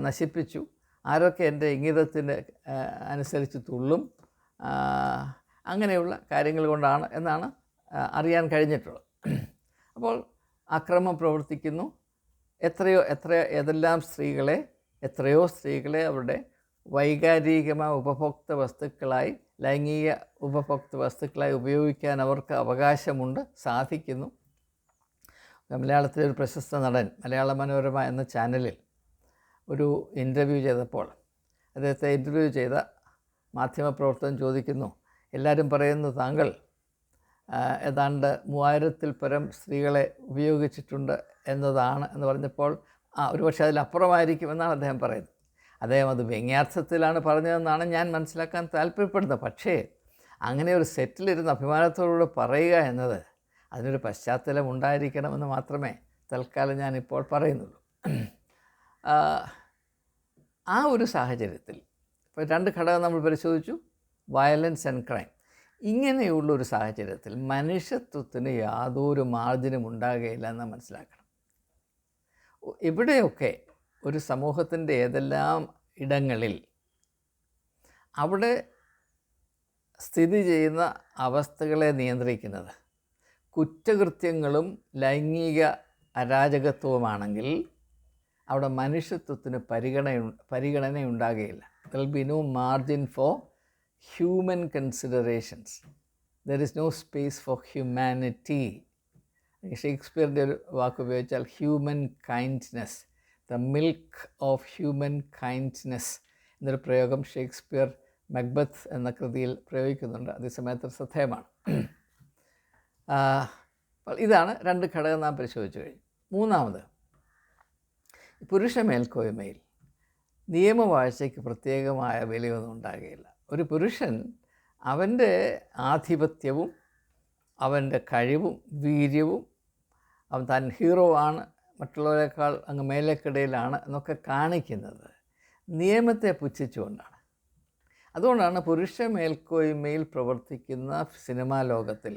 A: നശിപ്പിച്ചു, ആരൊക്കെ എൻ്റെ ഇംഗിതത്തിന് അനുസരിച്ച് തുള്ളും, അങ്ങനെയുള്ള കാര്യങ്ങൾ കൊണ്ടാണ് എന്നാണ് അറിയാൻ കഴിഞ്ഞിട്ടുള്ളത്. അപ്പോൾ അക്രമം പ്രവർത്തിക്കുന്നു. എത്രയോ സ്ത്രീകളെ അവരുടെ വൈകാരികമായ ഉപഭോക്ത വസ്തുക്കളായി, ലൈംഗിക ഉപഭോക്ത വസ്തുക്കളായി ഉപയോഗിക്കാൻ അവർക്ക് അവകാശമുണ്ട്, സാധിക്കുന്നു. മലയാളത്തിലെ ഒരു പ്രശസ്ത നടൻ, മലയാള മനോരമ എന്ന ചാനലിൽ ഒരു ഇൻ്റർവ്യൂ ചെയ്തപ്പോൾ അദ്ദേഹത്തെ ഇൻ്റർവ്യൂ ചെയ്ത മാധ്യമപ്രവർത്തകൻ ചോദിക്കുന്നു, എല്ലാവരും പറയുന്നു താങ്കൾ ഏതാണ്ട് 3000-ൽ പരം സ്ത്രീകളെ ഉപയോഗിച്ചിട്ടുണ്ട് എന്നതാണ് എന്ന് പറഞ്ഞപ്പോൾ ഒരുപക്ഷെ അതിലപ്പുറമായിരിക്കുമെന്നാണ് അദ്ദേഹം പറയുന്നത്. അദ്ദേഹം അത് വ്യംഗ്യാർത്ഥത്തിലാണ് പറഞ്ഞതെന്നാണ് ഞാൻ മനസ്സിലാക്കാൻ താല്പര്യപ്പെടുന്നത്. പക്ഷേ അങ്ങനെ ഒരു സെറ്റിലിരുന്ന് അഭിമാനത്തോടുകൂടി പറയുക എന്നത് അതിനൊരു പശ്ചാത്തലം ഉണ്ടായിരിക്കണമെന്ന് മാത്രമേ തൽക്കാലം ഞാനിപ്പോൾ പറയുന്നുള്ളൂ. ആ ഒരു സാഹചര്യത്തിൽ ഇപ്പോൾ 2 ഘടകം നമ്മൾ പരിശോധിച്ചു, വയലൻസ് ആൻഡ് ക്രൈം. ഇങ്ങനെയുള്ളൊരു സാഹചര്യത്തിൽ മനുഷ്യത്വത്തിന് യാതൊരു മാർജിനും ഉണ്ടാകുകയില്ല എന്ന് മനസ്സിലാക്കണം. ഇവിടെയൊക്കെ ഒരു സമൂഹത്തിൻ്റെ ഏതെല്ലാം ഇടങ്ങളിൽ അവിടെ സ്ഥിതി ചെയ്യുന്ന അവസ്ഥകളെ നിയന്ത്രിക്കുന്നത് കുറ്റകൃത്യങ്ങളും ലൈംഗിക അരാജകത്വവുമാണെങ്കിൽ അവിടെ മനുഷ്യത്വത്തിന് പരിഗണനയുണ്ടാകുകയില്ല. There will be no margin for human considerations. There is no space for humanity. ഷേക്സ്പിയറിൻ്റെ ഒരു വാക്ക് ഉപയോഗിച്ചാൽ human kindness, the milk of human kindness എന്നൊരു പ്രയോഗം ഷേക്സ്പിയർ മക്ബത്ത് എന്ന കൃതിയിൽ പ്രയോഗിക്കുന്നുണ്ട്. അതേസമയത്ത് ശ്രദ്ധേയമാണ്. ഇതാണ് 2 ഘടകം നാം പരിശോധിച്ചു കഴിഞ്ഞു. മൂന്നാമത്, പുരുഷ മേൽക്കോയ്മയിൽ നിയമവാഴ്ചയ്ക്ക് പ്രത്യേകമായ വിലയൊന്നും ഉണ്ടാകുകയില്ല. ഒരു പുരുഷൻ അവൻ്റെ ആധിപത്യവും അവൻ്റെ കഴിവും വീര്യവും അവൻ താൻ ഹീറോ ആണ്, മറ്റുള്ളവരെക്കാൾ അങ്ങ് മേലേക്കിടയിലാണ് എന്നൊക്കെ കാണിക്കുന്നത് നിയമത്തെ പുച്ഛിച്ചുകൊണ്ടാണ്. അതുകൊണ്ടാണ് പുരുഷ മേൽക്കോയ്മയിൽ പ്രവർത്തിക്കുന്ന സിനിമാ ലോകത്തിൽ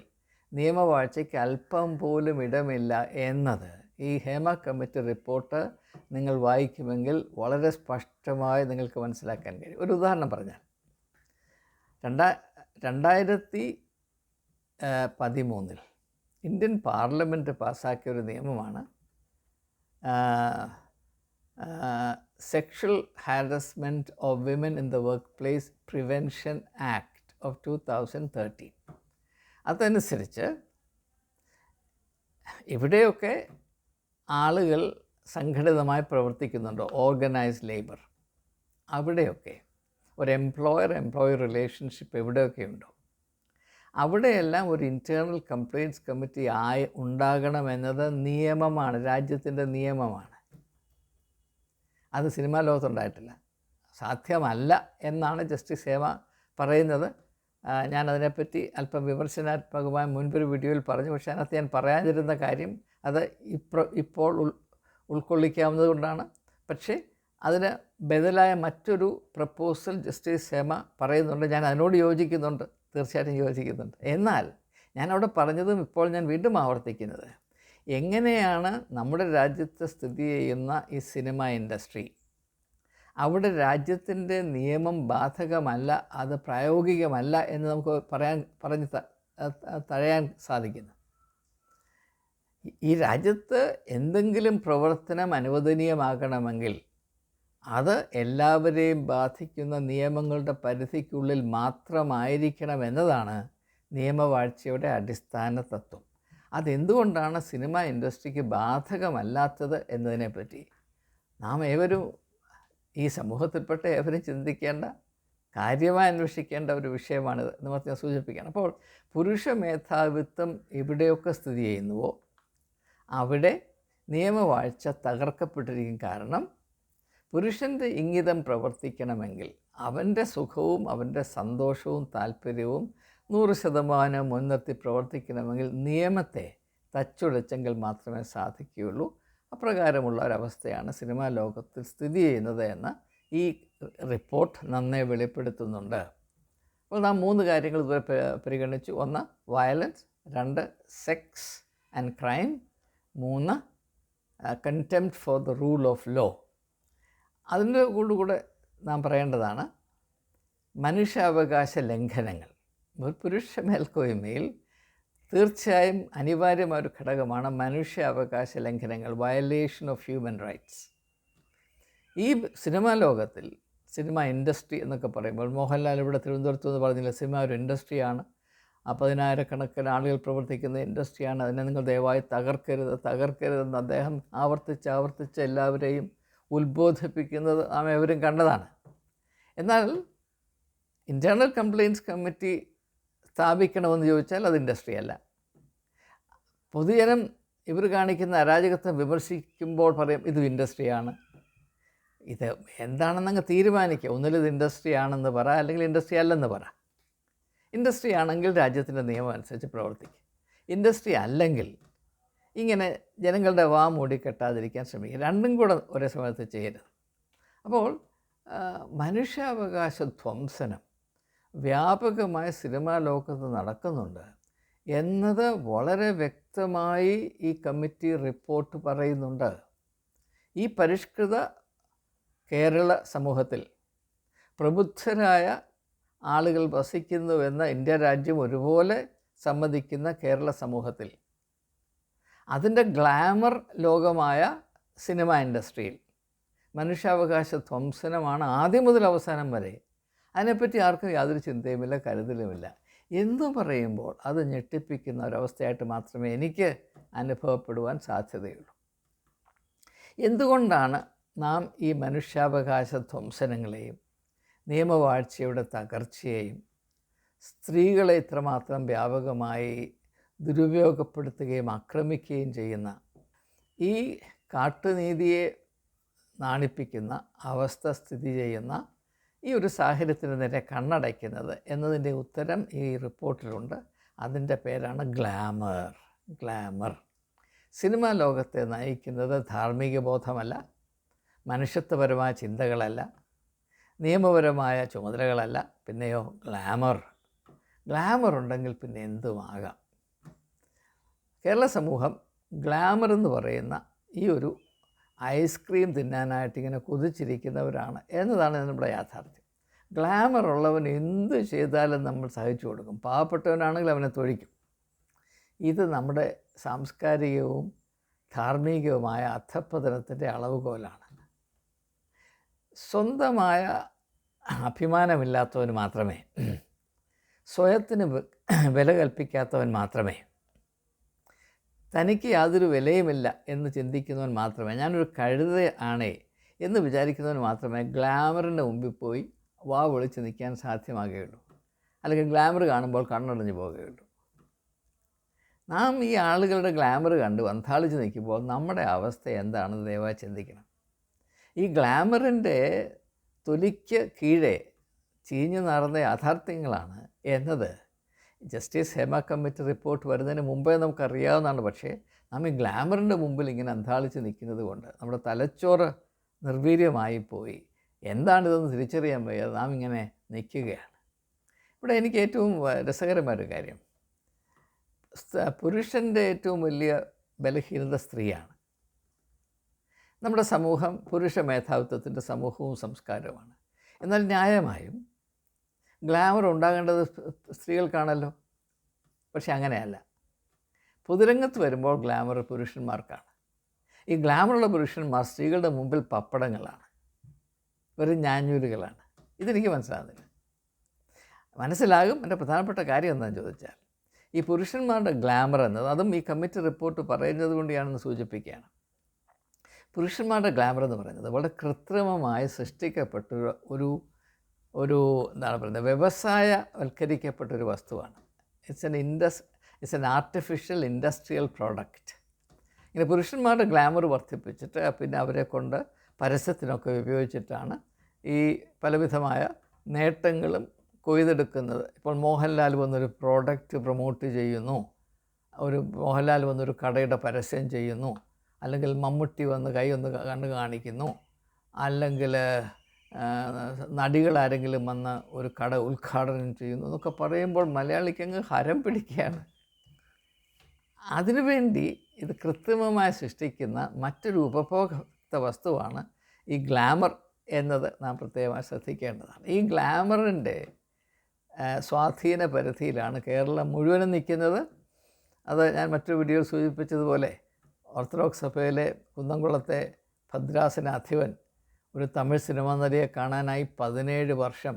A: നിയമവാഴ്ചയ്ക്ക് അല്പം പോലും ഇടമില്ല എന്നത് ഈ ഹേമ കമ്മിറ്റി റിപ്പോർട്ട് നിങ്ങൾ വായിക്കുമെങ്കിൽ വളരെ സ്പഷ്ടമായി നിങ്ങൾക്ക് മനസ്സിലാക്കാൻ കഴിയും. ഒരു ഉദാഹരണം പറഞ്ഞാൽ 2013 ഇന്ത്യൻ പാർലമെൻറ്റ് പാസ്സാക്കിയ ഒരു നിയമമാണ് sexual harassment of women in the work place prevention act of 2013. അതനുസരിച്ച് ഇവിടെയൊക്കെ ആളുകൾ സംഘടിതമായി പ്രവർത്തിക്കുന്നുണ്ടോ, ഓർഗനൈസ്ഡ് ലേബർ, അവിടെയൊക്കെ ഒരു എംപ്ലോയർ റിലേഷൻഷിപ്പ് എവിടെയൊക്കെ ഉണ്ടോ അവിടെയെല്ലാം ഒരു ഇൻറ്റേർണൽ കംപ്ലയിൻറ്റ്സ് കമ്മിറ്റി ഉണ്ടാകണമെന്നത് നിയമമാണ്, രാജ്യത്തിൻ്റെ നിയമമാണ്. അത് സിനിമാ ലോകത്തുണ്ടായിട്ടില്ല, സാധ്യമല്ല എന്നാണ് ജസ്റ്റിസ് ഹേമ പറയുന്നത്. ഞാനതിനെപ്പറ്റി അല്പം വിമർശനാത്മകമായ മുൻപൊരു വീഡിയോയിൽ പറഞ്ഞു. പക്ഷേ അതിനകത്ത് ഞാൻ പറയാതിരുന്ന കാര്യം അത് ഇപ്പോൾ ഉൾക്കൊള്ളിക്കാവുന്നത് കൊണ്ടാണ്. പക്ഷേ അതിന് ബദലായ മറ്റൊരു പ്രപ്പോസൽ ജസ്റ്റിസ് ഹേമ പറയുന്നുണ്ട്. ഞാൻ അതിനോട് യോജിക്കുന്നുണ്ട്, തീർച്ചയായിട്ടും യോജിക്കുന്നുണ്ട്. എന്നാൽ ഞാനവിടെ പറഞ്ഞതും ഇപ്പോൾ ഞാൻ വീണ്ടും ആവർത്തിക്കുന്നത്, എങ്ങനെയാണ് നമ്മുടെ രാജ്യത്ത് സ്ഥിതി ചെയ്യുന്ന ഈ സിനിമ ഇൻഡസ്ട്രി, അവിടെ രാജ്യത്തിൻ്റെ നിയമം ബാധകമല്ല, അത് പ്രായോഗികമല്ല എന്ന് നമുക്ക് പറഞ്ഞ് തഴയാൻ സാധിക്കുന്നു. ഈ രാജ്യത്ത് എന്തെങ്കിലും പ്രവർത്തനം അനുവദനീയമാകണമെങ്കിൽ അത് എല്ലാവരെയും ബാധിക്കുന്ന നിയമങ്ങളുടെ പരിധിക്കുള്ളിൽ മാത്രമായിരിക്കണം എന്നതാണ് നിയമവാഴ്ചയുടെ അടിസ്ഥാന തത്വം. അതെന്തുകൊണ്ടാണ് സിനിമ ഇൻഡസ്ട്രിക്ക് ബാധകമല്ലാത്തത് എന്നതിനെപ്പറ്റി നാം ഏവരും, ഈ സമൂഹത്തിൽപ്പെട്ട ഏവരും ചിന്തിക്കേണ്ട, കാര്യമായി അന്വേഷിക്കേണ്ട ഒരു വിഷയമാണിത് എന്ന് ഞാൻ സൂചിപ്പിക്കുകയാണ്. അപ്പോൾ പുരുഷ മേധാവിത്വം എവിടെയൊക്കെ സ്ഥിതി ചെയ്യുന്നുവോ അവിടെ നിയമവാഴ്ച തകർക്കപ്പെട്ടിരിക്കും. കാരണം പുരുഷൻ്റെ ഇംഗിതം പ്രവർത്തിക്കണമെങ്കിൽ, അവൻ്റെ സുഖവും അവൻ്റെ സന്തോഷവും താല്പര്യവും 100% മുൻനിർത്തി പ്രവർത്തിക്കണമെങ്കിൽ നിയമത്തെ തച്ചുടച്ചെങ്കിൽ മാത്രമേ സാധിക്കുകയുള്ളൂ. അപ്രകാരമുള്ള ഒരവസ്ഥയാണ് സിനിമാ ലോകത്തിൽ സ്ഥിതി ചെയ്യുന്നത് എന്ന് ഈ റിപ്പോർട്ട് നന്നേ വെളിപ്പെടുത്തുന്നുണ്ട്. അപ്പോൾ നാം 3 കാര്യങ്ങൾ ഇതുവരെ പരിഗണിച്ചു. 1 violence, 2 sex and crime, 3 contempt for the rule of law. അതിൻ്റെ കൂടെ നാം പറയേണ്ടതാണ് മനുഷ്യാവകാശ ലംഘനങ്ങൾ. ഒരു പുരുഷ മേൽക്കോയ്മയിൽ തീർച്ചയായും അനിവാര്യമായ ഒരു ഘടകമാണ് മനുഷ്യാവകാശ ലംഘനങ്ങൾ, വയലേഷൻ ഓഫ് ഹ്യൂമൻ റൈറ്റ്സ്. ഈ സിനിമാ ലോകത്തിൽ, സിനിമ ഇൻഡസ്ട്രി എന്നൊക്കെ പറയുമ്പോൾ, മോഹൻലാൽ ഇവിടെ തിരുവനന്തപുരത്ത് എന്ന് പറഞ്ഞില്ല, സിനിമ ഒരു ഇൻഡസ്ട്രിയാണ്, 10,000-കണക്കിന് ആളുകൾ പ്രവർത്തിക്കുന്ന ഇൻഡസ്ട്രിയാണ്, അതിനെ നിങ്ങൾ ദയവായി തകർക്കരുതെന്ന് അദ്ദേഹം ആവർത്തിച്ച് എല്ലാവരെയും ഉത്ബോധിപ്പിക്കുന്നത് നാം എവരും കണ്ടതാണ്. എന്നാൽ ഇൻറ്റേർണൽ കംപ്ലയിൻസ് കമ്മിറ്റി സ്ഥാപിക്കണമെന്ന് ചോദിച്ചാൽ അത് ഇൻഡസ്ട്രി അല്ല. പൊതുജനം ഇവർ കാണിക്കുന്ന അരാജകത്വം വിമർശിക്കുമ്പോൾ പറയും ഇത് ഇൻഡസ്ട്രിയാണ്. ഇത് എന്താണെന്നങ്ങ് തീരുമാനിക്കുക. ഒന്നിലിത് ഇൻഡസ്ട്രി ആണെന്ന് പറ, അല്ലെങ്കിൽ ഇൻഡസ്ട്രി അല്ലെന്ന് പറ. ഇൻഡസ്ട്രി ആണെങ്കിൽ രാജ്യത്തിൻ്റെ നിയമം അനുസരിച്ച് പ്രവർത്തിക്കുക. ഇൻഡസ്ട്രി അല്ലെങ്കിൽ ഇങ്ങനെ ജനങ്ങളുടെ വാ മൂടിക്കെട്ടാതിരിക്കാൻ ശ്രമിക്കുക. രണ്ടും കൂടെ ഒരേ സമയത്ത് ചെയ്യരുത്. അപ്പോൾ മനുഷ്യാവകാശ ധ്വംസനം വ്യാപകമായ സിനിമാ ലോകത്ത് നടക്കുന്നുണ്ട് എന്നത് വളരെ വ്യക്തമായി ഈ കമ്മിറ്റി റിപ്പോർട്ട് പറയുന്നുണ്ട്. ഈ പരിഷ്കൃത കേരള സമൂഹത്തിൽ പ്രബുദ്ധരായ ആളുകൾ വസിക്കുന്നുവെന്ന ഇന്ത്യ രാജ്യം ഒരുപോലെ സമ്മതിക്കുന്ന കേരള സമൂഹത്തിൽ അതിൻ്റെ ഗ്ലാമർ ലോകമായ സിനിമ ഇൻഡസ്ട്രിയിൽ മനുഷ്യാവകാശ ധ്വംസനമാണ് ആദ്യം മുതൽ അവസാനം വരെ. അതിനെപ്പറ്റി ആർക്കും യാതൊരു ചിന്തയുമില്ല, കരുതലുമില്ല. എന്ന് പറയുമ്പോൾ അത് ഞെട്ടിപ്പിക്കുന്ന ഒരവസ്ഥയായിട്ട് മാത്രമേ എനിക്ക് അനുഭവപ്പെടുവാൻ സാധ്യതയുള്ളൂ. എന്തുകൊണ്ടാണ് നാം ഈ മനുഷ്യാവകാശ ധ്വംസനങ്ങളെയും നിയമവാഴ്ചയുടെ തകർച്ചയെയും സ്ത്രീകളെ ഇത്രമാത്രം വ്യാപകമായി ദുരുപയോഗപ്പെടുത്തുകയും ആക്രമിക്കുകയും ചെയ്യുന്ന ഈ കാട്ടുനീതിയെ നാണിപ്പിക്കുന്ന അവസ്ഥ സ്ഥിതി ചെയ്യുന്ന ഈ ഒരു സാഹചര്യത്തിന് നേരെ കണ്ണടയ്ക്കുന്നത് എന്നതിൻ്റെ ഉത്തരം ഈ റിപ്പോർട്ടിലുണ്ട്. അതിൻ്റെ പേരാണ് ഗ്ലാമർ. സിനിമാ ലോകത്തെ നയിക്കുന്നത് ധാർമ്മിക ബോധമല്ല, മനുഷ്യത്വപരമായ ചിന്തകളല്ല, നിയമപരമായ ചുമതലകളല്ല, പിന്നെയോ ഗ്ലാമർ ഉണ്ടെങ്കിൽ പിന്നെ എന്തുമാകാം. കേരള സമൂഹം ഗ്ലാമർ എന്ന് പറയുന്ന ഈ ഒരു ഐസ്ക്രീം തിന്നാനായിട്ട് ഇങ്ങനെ കുതിച്ചിരിക്കുന്നവരാണ് എന്നതാണ് നമ്മുടെ യാഥാർത്ഥ്യം. ഗ്ലാമർ ഉള്ളവൻ എന്ത് ചെയ്താലും നമ്മൾ സഹിച്ചു കൊടുക്കും. പാവപ്പെട്ടവനാണെങ്കിൽ അവനെ തൊഴിക്കും. ഇത് നമ്മുടെ സാംസ്കാരികവും ധാർമ്മികവുമായ അധപ്പതനത്തിൻ്റെ അളവുകോലാണ്. സ്വന്തമായ അഭിമാനമില്ലാത്തവന് മാത്രമേ, സ്വയത്തിന് വില കൽപ്പിക്കാത്തവൻ മാത്രമേ, തനിക്ക് യാതൊരു വിലയുമില്ല എന്ന് ചിന്തിക്കുന്നവൻ മാത്രമേ, ഞാനൊരു കഴുത ആണേ എന്ന് വിചാരിക്കുന്നവൻ മാത്രമേ ഗ്ലാമറിൻ്റെ മുമ്പിൽ പോയി വാ വിളിച്ച് നിൽക്കാൻ സാധ്യമാകുകയുള്ളൂ, അല്ലെങ്കിൽ ഗ്ലാമർ കാണുമ്പോൾ കണ്ണടഞ്ഞു പോവുകയുള്ളൂ. നാം ഈ ആളുകളുടെ ഗ്ലാമർ കണ്ട് വന്താളിച്ച് നിൽക്കുമ്പോൾ നമ്മുടെ അവസ്ഥ എന്താണെന്ന് ദയവായി ചിന്തിക്കണം. ഈ ഗ്ലാമറിൻ്റെ തൊലിക്ക് കീഴെ ചീഞ്ഞു നടന്ന യാഥാർത്ഥ്യങ്ങളാണ് എന്നത് ജസ്റ്റിസ് ഹേമ കമ്മിറ്റി റിപ്പോർട്ട് വരുന്നതിന് മുമ്പേ നമുക്കറിയാവുന്നതാണ്. പക്ഷേ നാം ഈ ഗ്ലാമറിൻ്റെ മുമ്പിൽ ഇങ്ങനെ അന്താളിച്ച് നിൽക്കുന്നത് കൊണ്ട് നമ്മുടെ തലച്ചോറ് നിർവീര്യമായി പോയി. എന്താണിതെന്ന് തിരിച്ചറിയാൻ വയ്യാതെ നാം ഇങ്ങനെ നിൽക്കുകയാണ്. ഇവിടെ എനിക്ക് ഏറ്റവും രസകരമായൊരു കാര്യം, പുരുഷൻ്റെ ഏറ്റവും വലിയ ബലഹീനത സ്ത്രീയാണ്. നമ്മുടെ സമൂഹം പുരുഷ മേധാവിത്വത്തിൻ്റെ സമൂഹവും സംസ്കാരവുമാണ്. എന്നാൽ ന്യായമായും ഗ്ലാമർ ഉണ്ടാകേണ്ടത് സ്ത്രീകൾക്കാണല്ലോ. പക്ഷെ അങ്ങനെയല്ല. പൊതുരംഗത്ത് വരുമ്പോൾ ഗ്ലാമർ പുരുഷന്മാർക്കാണ്. ഈ ഗ്ലാമറുള്ള പുരുഷന്മാർ സ്ത്രീകളുടെ മുമ്പിൽ പപ്പടങ്ങളാണ്, വെറും ഞാഞ്ഞൂലുകളാണ്. ഇതെനിക്ക് മനസ്സിലാകുന്നില്ല. മനസ്സിലാകും. എൻ്റെ പ്രധാനപ്പെട്ട കാര്യം എന്താണെന്ന് ചോദിച്ചാൽ, ഈ പുരുഷന്മാരുടെ ഗ്ലാമർ എന്നത്, അതും ഈ കമ്മിറ്റി റിപ്പോർട്ട് പറയുന്നത് കൊണ്ട് ഞാനൊന്ന് സൂചിപ്പിക്കുകയാണ്. പുരുഷന്മാരുടെ ഗ്ലാമർ എന്ന് പറയുന്നത് വളരെ കൃത്രിമമായി സൃഷ്ടിക്കപ്പെട്ട ഒരു എന്താണ് പറയുന്നത്, വ്യവസായവൽക്കരിക്കപ്പെട്ടൊരു വസ്തുവാണ്. It's an artificial industrial product. ഇങ്ങനെ പുരുഷന്മാരുടെ ഗ്ലാമർ വർദ്ധിപ്പിച്ചിട്ട് പിന്നെ അവരെ കൊണ്ട് പരസ്യത്തിനൊക്കെ ഉപയോഗിച്ചിട്ടാണ് ഈ പലവിധമായ നേട്ടങ്ങളും കൊയ്തെടുക്കുന്നത്. ഇപ്പോൾ മോഹൻലാൽ വന്നൊരു പ്രോഡക്റ്റ് പ്രൊമോട്ട് ചെയ്യുന്നു, മോഹൻലാൽ വന്നൊരു കടയുടെ പരസ്യം ചെയ്യുന്നു, അല്ലെങ്കിൽ മമ്മൂട്ടി വന്ന് കൈ ഒന്ന് കണ്ടു കാണിക്കുന്നു, അല്ലെങ്കിൽ നടികളാരെങ്കിലും വന്ന് ഒരു കട ഉദ്ഘാടനം ചെയ്യുന്നു എന്നൊക്കെ പറയുമ്പോൾ മലയാളിക്ക് അങ്ങ് ഹരം പിടിക്കുകയാണ്. അതിനുവേണ്ടി ഇത് കൃത്രിമമായി സൃഷ്ടിക്കുന്ന മറ്റൊരു ഉപഭോക്ത വസ്തുവാണ് ഈ ഗ്ലാമർ എന്നത് നാം പ്രത്യേകമായി ശ്രദ്ധിക്കേണ്ടതാണ്. ഈ ഗ്ലാമറിൻ്റെ സ്വാധീന പരിധിയിലാണ് കേരളം മുഴുവനും നിൽക്കുന്നത്. അത് ഞാൻ മറ്റൊരു വീഡിയോയിൽ സൂചിപ്പിച്ചതുപോലെ ഓർത്തഡോക്സ് സഭയിലെ കുന്നംകുളത്തെ ഭദ്രാസനാധിപൻ ഒരു തമിഴ് സിനിമാ നടിയെ കാണാനായി 17 വർഷം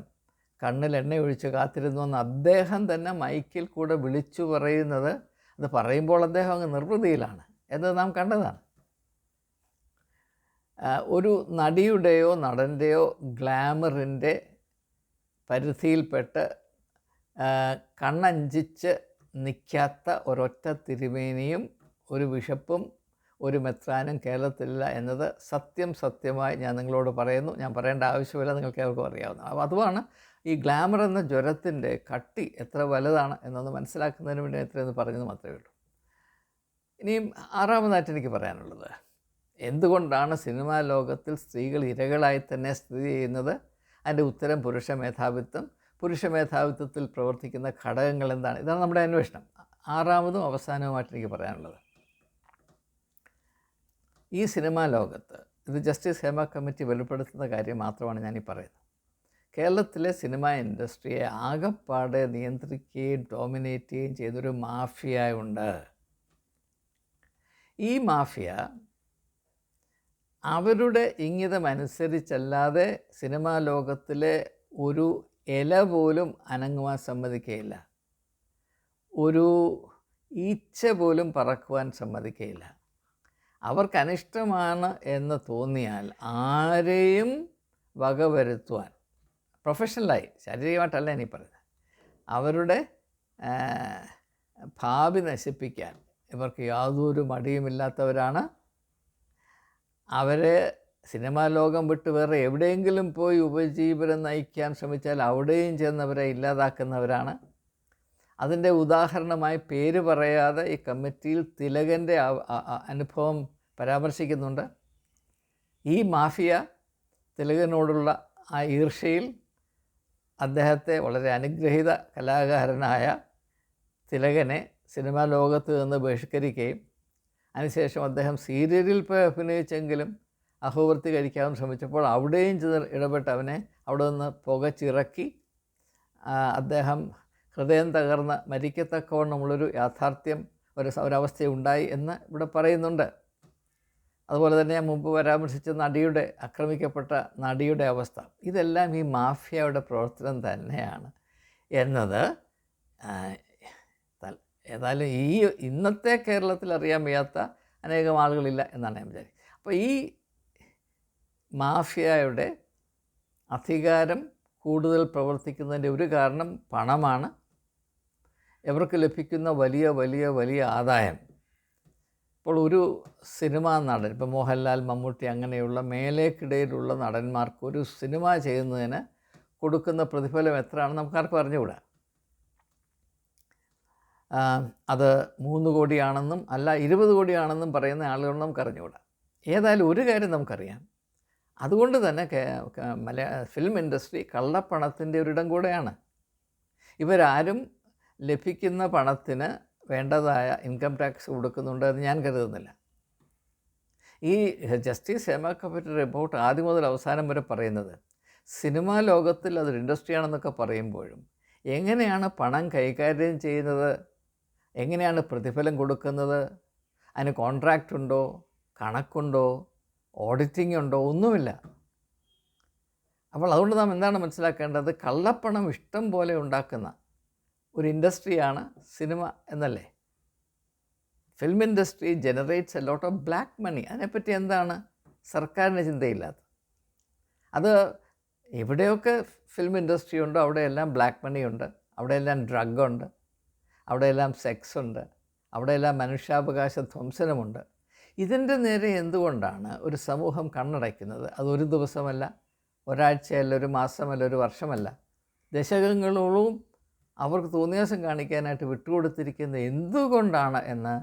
A: കണ്ണിൽ എണ്ണയൊഴിച്ച് കാത്തിരുന്നുവെന്ന് അദ്ദേഹം തന്നെ മൈക്കിൽ കൂടെ വിളിച്ചു പറയുന്നത്, അത് പറയുമ്പോൾ അദ്ദേഹം അങ്ങ് നിർവൃതിയിലാണ് എന്നത് നാം കണ്ടതാണ്. ഒരു നടിയുടെയോ നടൻ്റെയോ ഗ്ലാമറിൻ്റെ പരിധിയിൽപ്പെട്ട് കണ്ണഞ്ചിച്ച് നിൽക്കാത്ത ഒരൊറ്റ തിരുമേനിയും ഒരു ബിഷപ്പും ഒരു മെത്രാനും കേരളത്തിലില്ല എന്നത് സത്യമായി ഞാൻ നിങ്ങളോട് പറയുന്നു. ഞാൻ പറയേണ്ട ആവശ്യമില്ല, നിങ്ങൾക്ക് ഏവർക്കും അറിയാവുന്ന. അപ്പോൾ അതുമാണ് ഈ ഗ്ലാമർ എന്ന ജ്വരത്തിൻ്റെ കട്ടി എത്ര വലുതാണ് എന്നൊന്ന് മനസ്സിലാക്കുന്നതിന് വേണ്ടി എത്രയെന്ന് പറഞ്ഞത് മാത്രമേ ഉള്ളൂ. ഇനിയും ആറാമതായിട്ട് എനിക്ക് പറയാനുള്ളത്, എന്തുകൊണ്ടാണ് സിനിമാ ലോകത്തിൽ സ്ത്രീകൾ ഇരകളായി തന്നെ സ്ഥിതി ചെയ്യുന്നത്? അതിൻ്റെ ഉത്തരം പുരുഷ മേധാവിത്വത്തിൽ പ്രവർത്തിക്കുന്ന ഘടകങ്ങൾ എന്താണ്? ഇതാണ് നമ്മുടെ അന്വേഷണം. ആറാമതും അവസാനവുമായിട്ട് എനിക്ക് പറയാനുള്ളത്, ഈ സിനിമാ ലോകത്ത് ഇത് ജസ്റ്റിസ് ഹേമ കമ്മിറ്റി വെളിപ്പെടുത്തുന്ന കാര്യം മാത്രമാണ് ഞാനീ പറയുന്നത്. കേരളത്തിലെ സിനിമാ ഇൻഡസ്ട്രിയെ ആകെപ്പാടെ നിയന്ത്രിക്കുകയും ഡോമിനേറ്റ് ചെയ്യുകയും ചെയ്തൊരു മാഫിയ ഉണ്ട്. ഈ മാഫിയ അവരുടെ ഇംഗിതമനുസരിച്ചല്ലാതെ സിനിമാ ലോകത്തിലെ ഒരു ഇല പോലും അനങ്ങുവാൻ സമ്മതിക്കുകയില്ല, ഒരു ഈച്ച പോലും പറക്കുവാൻ സമ്മതിക്കുകയില്ല. അവർക്കനിഷ്ടമാണ് എന്ന് തോന്നിയാൽ ആരെയും വകവരുത്തുവാൻ, പ്രൊഫഷണലായി, ശാരീരികമായിട്ടല്ല ഇനി പറയുന്നത്, അവരുടെ ഭാവി നശിപ്പിക്കാൻ ഇവർക്ക് യാതൊരു മടിയുമില്ലാത്തവരാണ്. അവരെ സിനിമാ ലോകം വിട്ട് വേറെ എവിടെയെങ്കിലും പോയി ഉപജീവനം നയിക്കാൻ ശ്രമിച്ചാൽ അവിടെയും ചെന്നവരെ ഇല്ലാതാക്കുന്നവരാണ്. അതിൻ്റെ ഉദാഹരണമായി പേര് പറയാതെ ഈ കമ്മിറ്റിയിൽ തിലകൻ്റെ അനുഭവം പരാമർശിക്കുന്നുണ്ട്. ഈ മാഫിയ തിലകനോടുള്ള ആ ഈർഷ്യയിൽ അദ്ദേഹത്തെ, വളരെ അനുഗ്രഹീത കലാകാരനായ തിലകനെ സിനിമാ ലോകത്ത് നിന്ന് ബഹിഷ്കരിക്കുകയും അതിനുശേഷം അദ്ദേഹം സീരിയലിൽ പോയി അഭിനയിച്ചെങ്കിലും അഹോവൃത്തി കഴിക്കാൻ ശ്രമിച്ചപ്പോൾ അവിടെയും ഇടപെട്ട് അവനെ അവിടെ നിന്ന് പുകച്ചിറക്കി അദ്ദേഹം ഹൃദയം തകർന്ന് മരിക്കത്തക്കവണ്ണമുള്ളൊരു യാഥാർത്ഥ്യം, ഒരവസ്ഥയുണ്ടായി എന്ന് ഇവിടെ പറയുന്നുണ്ട്. അതുപോലെ തന്നെ ഞാൻ മുമ്പ് പരാമർശിച്ച ആക്രമിക്കപ്പെട്ട നടിയുടെ അവസ്ഥ, ഇതെല്ലാം ഈ മാഫിയയുടെ പ്രവർത്തനം തന്നെയാണ് എന്നത് ഏതായാലും ഇന്നത്തെ കേരളത്തിൽ അറിയാൻ വയ്യാത്ത അനേകം ആളുകളില്ല എന്നാണ് ഞാൻ വിചാരിക്കുന്നത്. അപ്പോൾ ഈ മാഫിയയുടെ അധികാരം കൂടുതൽ പ്രവർത്തിക്കുന്നതിൻ്റെ ഒരു കാരണം പണമാണ്. ഇവർക്ക് ലഭിക്കുന്ന വലിയ ആദായം. ഇപ്പോൾ ഒരു സിനിമാ നടൻ, ഇപ്പോൾ മോഹൻലാൽ, മമ്മൂട്ടി അങ്ങനെയുള്ള മേലേക്കിടയിലുള്ള നടന്മാർക്ക് ഒരു സിനിമ ചെയ്യുന്നതിന് കൊടുക്കുന്ന പ്രതിഫലം എത്രയാണെന്ന് നമുക്കാർക്കും അറിഞ്ഞുകൂടാ. അത് 3 കോടിയാണെന്നും അല്ല 20 കോടിയാണെന്നും പറയുന്ന ആളുകൾ നമുക്ക് അറിഞ്ഞുകൂടാ. ഏതായാലും ഒരു കാര്യം നമുക്കറിയാം, അതുകൊണ്ട് തന്നെ ഫിലിം ഇൻഡസ്ട്രി കള്ളപ്പണത്തിൻ്റെ ഒരിടം കൂടെയാണ്. ഇവരാരും ലഭിക്കുന്ന പണത്തിന് വേണ്ടതായ ഇൻകം ടാക്സ് കൊടുക്കുന്നുണ്ട് എന്ന് ഞാൻ കരുതുന്നില്ല. ഈ ജസ്റ്റിസ് ഹേമ കമ്മിറ്റി റിപ്പോർട്ട് ആദ്യം മുതൽ അവസാനം വരെ പറയുന്നത് സിനിമാ ലോകത്തിൽ അതൊരു ഇൻഡസ്ട്രിയാണെന്നൊക്കെ പറയുമ്പോഴും എങ്ങനെയാണ് പണം കൈകാര്യം ചെയ്യുന്നത്, എങ്ങനെയാണ് പ്രതിഫലം കൊടുക്കുന്നത്, അതിന് കോൺട്രാക്റ്റ് ഉണ്ടോ, കണക്കുണ്ടോ, ഓഡിറ്റിംഗ് ഉണ്ടോ, ഒന്നുമില്ല. അപ്പോൾ അതുകൊണ്ട് നാം എന്താണ് മനസ്സിലാക്കേണ്ടത്? കള്ളപ്പണം ഇഷ്ടം പോലെ ഉണ്ടാക്കുന്ന ഒരു ഇൻഡസ്ട്രിയാണ് സിനിമ എന്നല്ലേ. Film industry generates a lot of black money. അതിനെപ്പറ്റി എന്താണ് സർക്കാരിന് ചിന്തയില്ലാത്തത്? അത് എവിടെയൊക്കെ ഫിലിം ഇൻഡസ്ട്രി ഉണ്ടോ അവിടെയെല്ലാം ബ്ലാക്ക് മണിയുണ്ട്, അവിടെയെല്ലാം ഡ്രഗുണ്ട്, അവിടെയെല്ലാം സെക്സുണ്ട്, അവിടെയെല്ലാം മനുഷ്യാവകാശ ധ്വംസനമുണ്ട്. ഇതിൻ്റെ നേരെ എന്തുകൊണ്ടാണ് ഒരു സമൂഹം കണ്ണടയ്ക്കുന്നത്? അതൊരു ദിവസമല്ല, ഒരാഴ്ചയല്ല, ഒരു മാസമല്ല, ഒരു വർഷമല്ല, ദശകങ്ങളോളം അവർക്ക് തോന്നിയാസം കാണിക്കാനായിട്ട് വിട്ടുകൊടുത്തിരിക്കുന്നത് എന്തുകൊണ്ടാണ് എന്ന്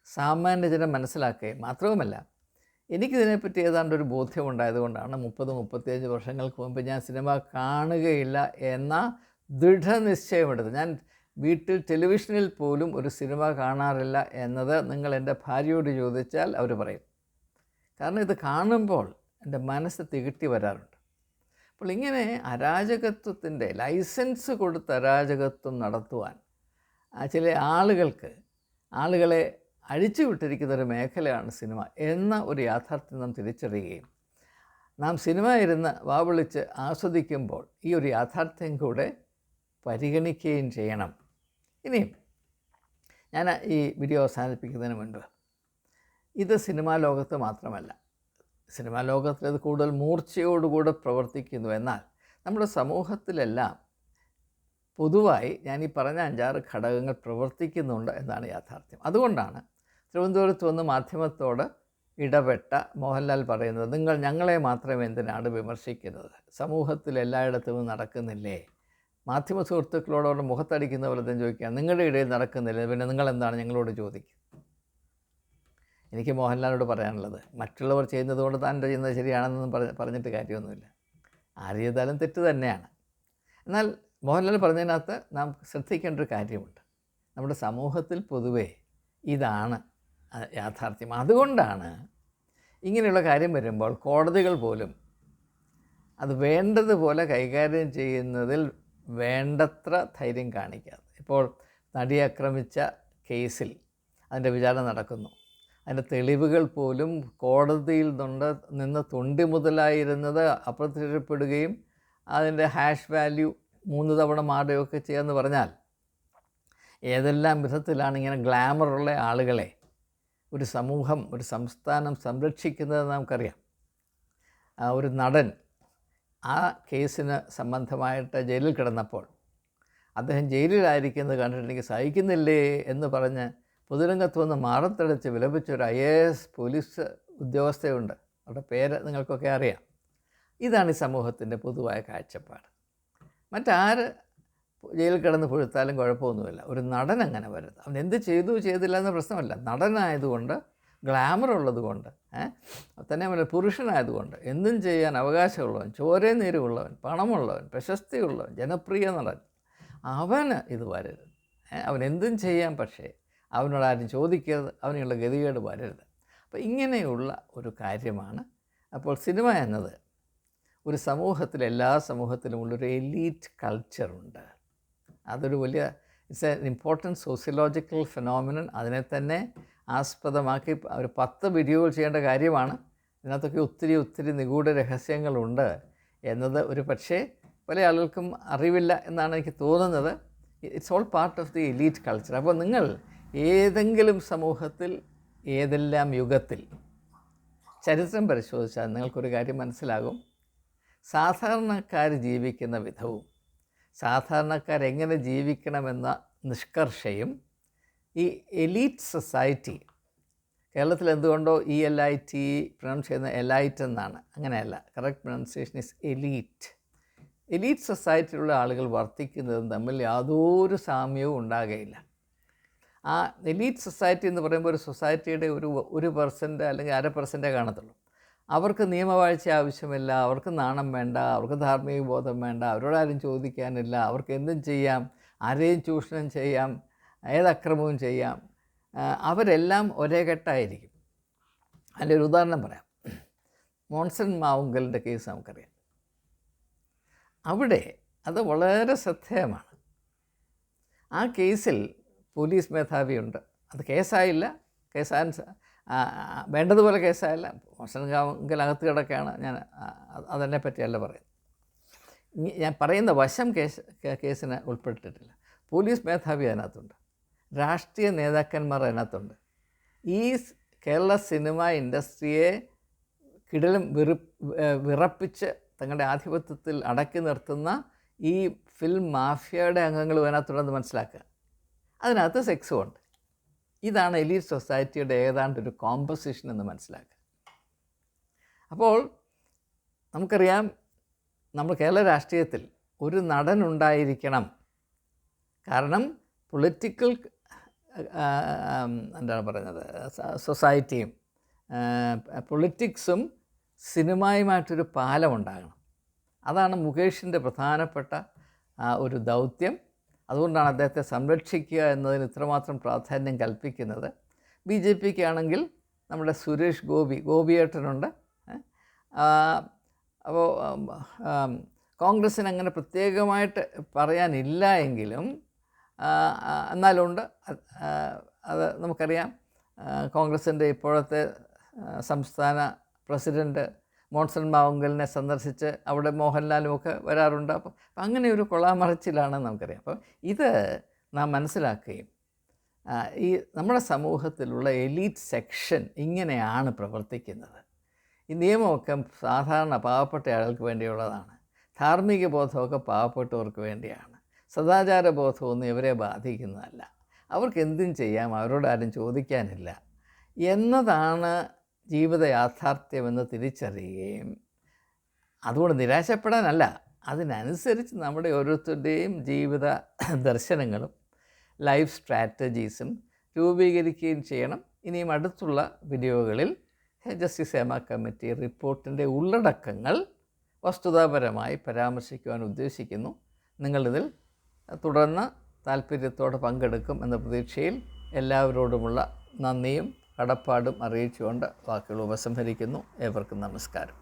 A: സാമാന്യജനം മനസ്സിലാക്കുകയും മാത്രവുമല്ല, എനിക്കിതിനെപ്പറ്റി ഏതാണ്ടൊരു ബോധ്യമുണ്ടായതുകൊണ്ടാണ് 30-35 വർഷങ്ങൾക്ക് മുമ്പ് ഞാൻ സിനിമ കാണുകയില്ല എന്ന ദൃഢനിശ്ചയമെടുത്ത്. ഞാൻ വീട്ടിൽ ടെലിവിഷനിൽ പോലും ഒരു സിനിമ കാണാറില്ല എന്നത് നിങ്ങൾ എൻ്റെ ഭാര്യയോട് ചോദിച്ചാൽ അവർ പറയും. കാരണം ഇത് കാണുമ്പോൾ എൻ്റെ മനസ്സ് തികട്ടി വരാറുണ്ട്. അപ്പോൾ ഇങ്ങനെ അരാജകത്വത്തിൻ്റെ ലൈസൻസ് കൊടുത്ത് അരാജകത്വം നടത്തുവാൻ ചില ആളുകളെ അഴിച്ചു വിട്ടിരിക്കുന്നൊരു മേഖലയാണ് സിനിമ എന്ന ഒരു യാഥാർത്ഥ്യം നാം തിരിച്ചറിയുകയും നാം സിനിമ ഇരുന്ന് വാവിളിച്ച് ആസ്വദിക്കുമ്പോൾ ഈ ഒരു യാഥാർത്ഥ്യം കൂടെ പരിഗണിക്കുകയും ചെയ്യണം. ഇനിയും ഞാൻ ഈ വീഡിയോ അവസാനിപ്പിക്കുന്നതിന് മുൻപ്, ഇത് സിനിമാ ലോകത്ത് മാത്രമല്ല, സിനിമാ ലോകത്തിൽ അത് കൂടുതൽ മൂർച്ചയോടുകൂടെ പ്രവർത്തിക്കുന്നു. എന്നാൽ നമ്മുടെ സമൂഹത്തിലെല്ലാം പൊതുവായി ഞാൻ ഈ പറഞ്ഞ 5-6 ഘടകങ്ങൾ പ്രവർത്തിക്കുന്നുണ്ട് എന്നാണ് യാഥാർത്ഥ്യം. അതുകൊണ്ടാണ് തിരുവനന്തപുരത്ത് വന്ന് മാധ്യമത്തോട് ഇടപെട്ട മോഹൻലാൽ പറയുന്നത്, നിങ്ങൾ ഞങ്ങളെ മാത്രം എന്തിനാണ് വിമർശിക്കുന്നത്, സമൂഹത്തിൽ എല്ലായിടത്തും നടക്കുന്നില്ലേ? മാധ്യമ സുഹൃത്തുക്കളോട് മുഖത്തടിക്കുന്ന പോലെ തന്നെ ചോദിക്കുകയാണ്, നിങ്ങളുടെ ഇടയിൽ നടക്കുന്നില്ല, പിന്നെ നിങ്ങളെന്താണ് ഞങ്ങളോട് ചോദിക്കുക? എനിക്ക് മോഹൻലാലിനോട് പറയാനുള്ളത്, മറ്റുള്ളവർ ചെയ്യുന്നത് കൊണ്ട് താൻ ചെയ്യുന്നത് ശരിയാണെന്നൊന്നും പറഞ്ഞിട്ട് കാര്യമൊന്നുമില്ല. ആര് ചെയ്താലും തെറ്റ് തന്നെയാണ്. എന്നാൽ മോഹൻലാൽ പറഞ്ഞതിനകത്ത് നാം ശ്രദ്ധിക്കേണ്ട ഒരു കാര്യമുണ്ട്. നമ്മുടെ സമൂഹത്തിൽ പൊതുവേ ഇതാണ് യാഥാർത്ഥ്യം. അതുകൊണ്ടാണ് ഇങ്ങനെയുള്ള കാര്യം വരുമ്പോൾ കോടതികൾ പോലും അത് വേണ്ടതുപോലെ കൈകാര്യം ചെയ്യുന്നതിൽ വേണ്ടത്ര ധൈര്യം കാണിക്കാതെ. ഇപ്പോൾ നടിയെ ആക്രമിച്ച കേസിൽ അതിൻ്റെ വിചാരണ നടക്കുന്നു. അതിൻ്റെ തെളിവുകൾ പോലും കോടതിയിൽ നിന്ന് തൊണ്ടി മുതലായിരുന്നത് അപ്രത്യക്ഷപ്പെടുകയും അതിൻ്റെ ഹാഷ് വാല്യൂ 3 തവണ മാറുകയൊക്കെ ചെയ്യാമെന്ന് പറഞ്ഞാൽ ഏതെല്ലാം വിധത്തിലാണ് ഇങ്ങനെ ഗ്ലാമറുള്ള ആളുകളെ ഒരു സമൂഹം, ഒരു സംസ്ഥാനം സംരക്ഷിക്കുന്നത് നമുക്കറിയാം. ഒരു നടൻ ആ കേസിന് സംബന്ധമായിട്ട് ജയിലിൽ കിടന്നപ്പോൾ അദ്ദേഹം ജയിലിലായിരിക്കുന്നത് കണ്ടിട്ട് എനിക്ക് സഹിക്കുന്നില്ലേ എന്ന് പറഞ്ഞ് പൊതുരംഗത്ത് വന്ന് മാറത്തടച്ച് വിലപിച്ചൊരു IAS പോലീസ് ഉദ്യോഗസ്ഥയുണ്ട്. അവരുടെ പേര് നിങ്ങൾക്കൊക്കെ അറിയാം. ഇതാണ് ഈ സമൂഹത്തിൻ്റെ പൊതുവായ കാഴ്ചപ്പാട്. മറ്റാര് ജയിലിൽ കിടന്ന് പൊഴുത്താലും കുഴപ്പമൊന്നുമില്ല. ഒരു നടൻ അങ്ങനെ വരുന്നത്, അവൻ എന്ത് ചെയ്തു ചെയ്തില്ല എന്ന പ്രശ്നമല്ല. നടനായതുകൊണ്ട്, ഗ്ലാമർ ഉള്ളതുകൊണ്ട്, തന്നെ അവൻ പുരുഷനായതുകൊണ്ട് എന്തും ചെയ്യാൻ അവകാശമുള്ളവൻ, ചോരേ നീരുള്ളവൻ, പണമുള്ളവൻ, പ്രശസ്തിയുള്ളവൻ, ജനപ്രിയ നടൻ, അവന് ഇത് വരരുത്. അവൻ എന്തും ചെയ്യാം, പക്ഷേ അവനോട് ആരും ചോദിക്കരുത്, അവനുള്ള ഗതികേട് വരരുത്. അപ്പോൾ ഇങ്ങനെയുള്ള ഒരു കാര്യമാണ്. അപ്പോൾ സിനിമ എന്നത് ഒരു സമൂഹത്തിൽ, എല്ലാ സമൂഹത്തിലും ഉള്ളൊരു എലീറ്റ് കൾച്ചറുണ്ട്. അതൊരു വലിയ it's A important sociological phenomenon. അതിനെ തന്നെ ആസ്പദമാക്കി ഒരു 10 വീഡിയോകൾ ചെയ്യേണ്ട കാര്യമാണ്. ഇതിനകത്തൊക്കെ ഒത്തിരി നിഗൂഢ രഹസ്യങ്ങളുണ്ട് എന്നത് ഒരു പക്ഷേ പല ആളുകൾക്കും അറിവില്ല എന്നാണ് എനിക്ക് തോന്നുന്നത്. It's all part of the elite culture. അപ്പോൾ നിങ്ങൾ ഏതെങ്കിലും സമൂഹത്തിൽ, ഏതെല്ലാം യുഗത്തിൽ ചരിത്രം പരിശോധിച്ചാൽ നിങ്ങൾക്കൊരു കാര്യം മനസ്സിലാകും. സാധാരണക്കാർ ജീവിക്കുന്ന വിധവും സാധാരണക്കാരെങ്ങനെ ജീവിക്കണമെന്ന നിഷ്കർഷയും ഈ എലീറ്റ് സൊസൈറ്റി, കേരളത്തിൽ എന്തുകൊണ്ടോ ELIT പ്രൊനൗൺസ് ചെയ്യുന്ന എലൈറ്റ് എന്നാണ്, അങ്ങനെയല്ല, correct pronunciation is elite. Elite സൊസൈറ്റിയിലുള്ള ആളുകൾ വർത്തിക്കുന്നതും തമ്മിൽ യാതൊരു സാമ്യവും ഉണ്ടാകുകയില്ല. ആ എലീറ്റ് സൊസൈറ്റി എന്ന് പറയുമ്പോൾ ഒരു സൊസൈറ്റിയുടെ ഒരു 1% അല്ലെങ്കിൽ 0.5% കാണത്തുള്ളൂ. അവർക്ക് നിയമവാഴ്ച ആവശ്യമില്ല, അവർക്ക് നാണം വേണ്ട, അവർക്ക് ധാർമ്മിക ബോധം വേണ്ട, അവരോടാരും ചോദിക്കാനില്ല, അവർക്ക് എന്തും ചെയ്യാം, ആരെയും ചൂഷണം ചെയ്യാം, ഏതക്രമവും ചെയ്യാം. അവരെല്ലാം ഒരേ കെട്ടായിരിക്കും. അതിൻ്റെ ഒരു ഉദാഹരണം പറയാം. മോൺസൺ മാവുങ്കലിൻ്റെ കേസ് നമുക്കറിയാം. അവിടെ അത് വളരെ ശ്രദ്ധേയമാണ്. ആ കേസിൽ പോലീസ് മേധാവിയുണ്ട്. അത് കേസായില്ല, കേസാൻ വേണ്ടതുപോലെ കേസായില്ല. മോൺസൺ മാവുങ്കൽ കിടക്കുകയാണ്. ഞാൻ അതിനെ പറ്റിയല്ല പറയുന്നത്. ഞാൻ പറയുന്ന വശം കേസിന് ഉൾപ്പെട്ടിട്ടില്ല. പോലീസ് മേധാവി അതിനകത്തുണ്ട്, രാഷ്ട്രീയ നേതാക്കന്മാർ അതിനകത്തുണ്ട്. ഈ കേരള സിനിമ ഇൻഡസ്ട്രിയെ കിടലും വിറപ്പിച്ച് തങ്ങളുടെ ആധിപത്യത്തിൽ അടക്കി നിർത്തുന്ന ഈ ഫിലിം മാഫിയയുടെ അംഗങ്ങളും അതിനകത്തുണ്ടെന്ന് മനസ്സിലാക്കുക. അതിനകത്ത് സെക്സും ഉണ്ട്. ഇതാണ് എലീറ്റ് സൊസൈറ്റിയുടെ ഏതാണ്ടൊരു കോമ്പസിഷൻ എന്ന് മനസ്സിലാക്കുക. അപ്പോൾ നമുക്കറിയാം, നമ്മൾ കേരള രാഷ്ട്രീയത്തിൽ ഒരു നടൻ ഉണ്ടായിരിക്കണം. കാരണം പൊളിറ്റിക്കൽ എന്താണ് പറയുന്നത്, സൊസൈറ്റിയും പൊളിറ്റിക്സും സിനിമയുമായിട്ടൊരു പാലം ഉണ്ടാകണം. അതാണ് മുകേഷിൻ്റെ പ്രധാനപ്പെട്ട ഒരു ദൗത്യം. അതുകൊണ്ടാണ് അദ്ദേഹത്തെ സംരക്ഷിക്കുക എന്നതിന് ഇത്രമാത്രം പ്രാധാന്യം കൽപ്പിക്കുന്നത്. BJPക്ക് ആണെങ്കിൽ നമ്മുടെ സുരേഷ് ഗോപിയേട്ടനുണ്ട്. അപ്പോൾ കോൺഗ്രസ്സിന് അങ്ങനെ പ്രത്യേകമായിട്ട് പറയാനില്ല എങ്കിലും എന്നാലുണ്ട്. അത് നമുക്കറിയാം. കോൺഗ്രസിൻ്റെ ഇപ്പോഴത്തെ സംസ്ഥാന പ്രസിഡൻറ്റ് മോൺസൺ മാവുങ്കലിനെ സന്ദർശിച്ച് അവിടെ മോഹൻലാലുമൊക്കെ വരാറുണ്ട്. അപ്പോൾ അങ്ങനെ ഒരു കൊളാമറിച്ചിലാണ് നമുക്കറിയാം. അപ്പം ഇത് നാം മനസ്സിലാക്കുകയും ഈ നമ്മുടെ സമൂഹത്തിലുള്ള എലീറ്റ് സെക്ഷൻ ഇങ്ങനെയാണ് പ്രവർത്തിക്കുന്നത് ഈ നിയമമൊക്കെ സാധാരണ പാവപ്പെട്ട ആളുകൾക്ക് വേണ്ടിയുള്ളതാണ്. ധാർമ്മിക ബോധമൊക്കെ പാവപ്പെട്ടവർക്ക് വേണ്ടിയാണ്. സദാചാര ബോധമൊന്നും ഇവരെ ബാധിക്കുന്നതല്ല. അവർക്ക് എന്തും ചെയ്യാം, അവരോട് ആരും ചോദിക്കാനില്ല എന്നതാണ് ജീവിത യാഥാർത്ഥ്യമെന്ന് തിരിച്ചറിയുകയും അതുകൊണ്ട് നിരാശപ്പെടാനല്ല, അതിനനുസരിച്ച് നമ്മുടെ ഓരോരുത്തരുടെയും ജീവിത ദർശനങ്ങളും ലൈഫ് സ്ട്രാറ്റജീസും രൂപീകരിക്കുകയും ചെയ്യണം. ഇനിയും അടുത്തുള്ള വീഡിയോകളിൽ ജസ്റ്റിസ് ഹേമ കമ്മിറ്റി റിപ്പോർട്ടിൻ്റെ ഉള്ളടക്കങ്ങൾ വസ്തുതാപരമായി പരാമർശിക്കുവാൻ ഉദ്ദേശിക്കുന്നു. നിങ്ങളിതിൽ തുടർന്ന് താല്പര്യത്തോടെ പങ്കെടുക്കും എന്ന പ്രതീക്ഷയിൽ എല്ലാവരോടുമുള്ള നന്ദിയും കടപ്പാടും അറിയിച്ചുകൊണ്ട് വാക്കുകൾ ഉപസംഹരിക്കുന്നു. ഏവർക്കും നമസ്കാരം.